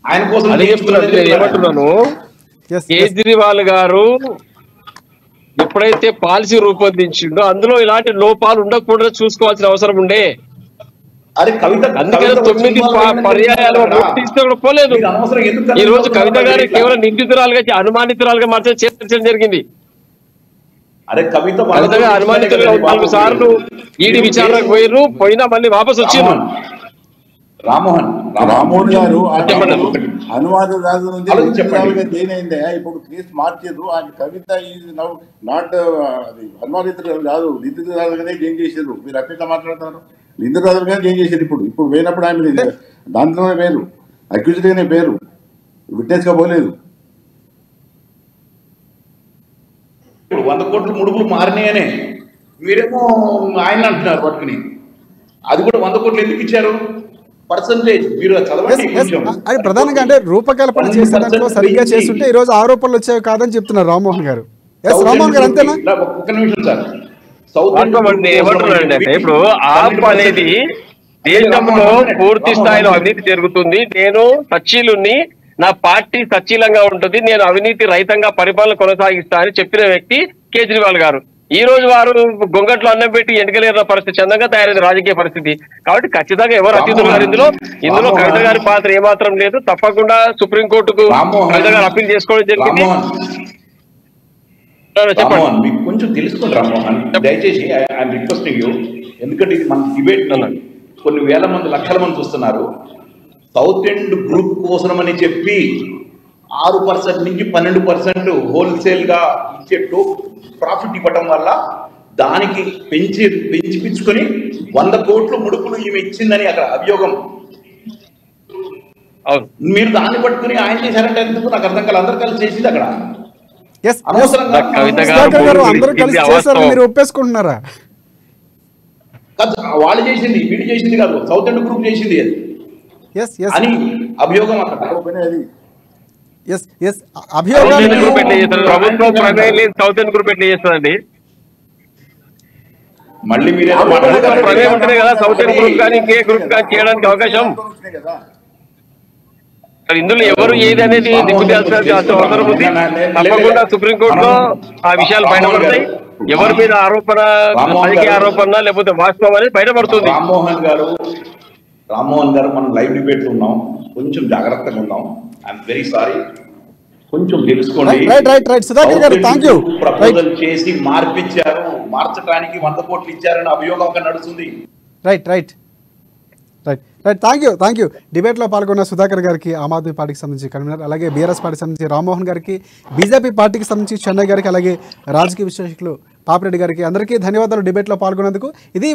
ఆయన కోసం ఏమంటున్నాను, కేజ్రీవాల్ గారు ఎప్పుడైతే పాలసీ రూపొందించిండో అందులో ఇలాంటి లోపాలు ఉండకుండా చూసుకోవాల్సిన అవసరం ఉండే. అందుకని 9 పర్యాయాలు పోలేదు. ఈ రోజు కవిత గారు కేవలం నిందితురాలుగా అనుమానితురాలుగా మార్చడం చేర్చడం జరిగింది. కవిత గారు అనుమానితులుగా 4 సార్లు ఈడీ విచారణకు పోయినా మళ్ళీ వాపసు వచ్చింది. రామ్మోహన్ గారు అనువాదదారు నుంచి జైన్ అయిందే, ఇప్పుడు కేసు మార్చారు. ఆయన కవిత నాట్ అనువాదితులు కాదు, నిందితురాలుగానే జైన్ చేశారు. మీరు అట్లా మాట్లాడతారు, నిందితురాలుగానే జైన్ చేశారు. ఇప్పుడు పోయినప్పుడు ఆయన దాంట్లోనే పేరు అక్యూజ్డ్ గానే పేరు, విట్నెస్ గా పోలేదు. ఇప్పుడు 100 కోట్లు ముడుపులు మారినాయనే మీరేమో ఆయన అంటున్నారు పట్టుకుని. అది కూడా 100 కోట్లు ఎందుకు ఇచ్చారు? పర్సంటేజ్ మీరు చదవండి. ప్రధానంగా అంటే రూపకల్పన చేసే దాంట్లో సరిగ్గా చేస్తుంటే ఈ రోజు ఆరోపణలు వచ్చేవి కాదని చెప్తున్నారు రామ్మోహన్ గారు. రామ్మోహన్ గారు అంతేనా? ఒక్క నిమిషం సార్. ఏమంటున్నారండి అంటే ఇప్పుడు ఆప్ అనేది దేశంలో పూర్తి స్థాయిలో అవినీతి జరుగుతుంది, నేను సచ్చీలుని, నా పార్టీ సచ్చీలంగా ఉంటుంది, నేను అవినీతి రహితంగా పరిపాలన కొనసాగిస్తా అని చెప్పిన వ్యక్తి కేజ్రీవాల్ గారు. ఈ రోజు వారు గొంగట్లో అన్నం పెట్టి ఎండకలేరు పరిస్థితి చందంగా తయారైంది రాజకీయ పరిస్థితి. కాబట్టి ఖచ్చితంగా ఎవరు అతిథులు గారు ఇందులో కవిత గారి పాత్ర ఏమాత్రం లేదు. తప్పకుండా సుప్రీంకోర్టుకు కవిత గారు అప్పీల్ చేసుకోవడం జరిగింది. చెప్పండి, మీకు కొంచెం తెలుసుకోండి రామ్మోహన్, దయచేసి ఐఎమ్ రిక్వెస్టింగ్ యూ. ఎందుకంటే ఇది మన డిబేట్ కొన్ని వేల మంది, లక్షల మంది చూస్తున్నారు. సౌత్ ఎండ్ గ్రూప్ కోసం అని చెప్పి 6% నుంచి 12% హోల్సేల్ గా ఇచ్చే ప్రాఫిట్ ఇవ్వటం వల్ల దానికి పెంచిపించుకొని 100 కోట్లు ముడుపులు ఈమె ఇచ్చిందని అక్కడ అభియోగం. మీరు దాన్ని పట్టుకుని ఆయన చేశారంటే ఎందుకు నాకు అర్థం కాదు. అందరు కలిసి చేసింది అక్కడ ఒప్పేసుకుంటున్నారా? వాళ్ళు చేసింది, వీడు చేసింది కాదు, సౌత్ ఎండ్ గ్రూప్ చేసింది అది అని అభియోగం అక్కడ. ప్రభుత్వం సౌత్ ఎండ్ గ్రూప్ ఎట్లా చేస్తుందండి? మళ్ళీ మీరు ప్రమేయం ఉంటేనే కదా సౌత్ ఎండ్ గ్రూప్ కానీ ఇంకే గ్రూప్ కానీ చేయడానికి అవకాశం. ఇందులో ఎవరు ఏది అనేది దిగుదేయాల్సిన అవసరం ఉంది. తప్పకుండా సుప్రీంకోర్టులో ఆ విషయాలు బయటపడతాయి. ఎవరి మీద ఆరోపణ, రాజకీయ ఆరోపణ లేకపోతే వాస్తవం అనేది బయటపడుతుంది. రామ్మోహన్ గారు మనం లైవ్ డిబేట్ ఉన్నాం, కొంచెం జాగ్రత్తగా ఉన్నాం. ఐఎమ్ వెరీ సారీ, కొంచెం తెలుసుకోండి. ప్రపోజల్ చేసి మార్పించారు, మార్చడానికి 100 కోట్లు ఇచ్చారని అభియోగం అక్కడ నడుస్తుంది. Right right, thank you. డిబేట్లో పాల్గొన్న సుధాకర్ గారికి, ఆమ్ ఆద్మీ పార్టీకి సంబంధించి కన్వీనర్, అలాగే బీఆర్ఎస్ పార్టీకి సంబంధించి రామ్మోహన్ గారికి, బీజేపీ పార్టీకి సంబంధించి చెన్నై గారికి, అలాగే రాజకీయ విశ్లేషకులు పాపిరెడ్డి గారికి అందరికీ ధన్యవాదాలు డిబేట్లో పాల్గొన్నందుకు. ఇది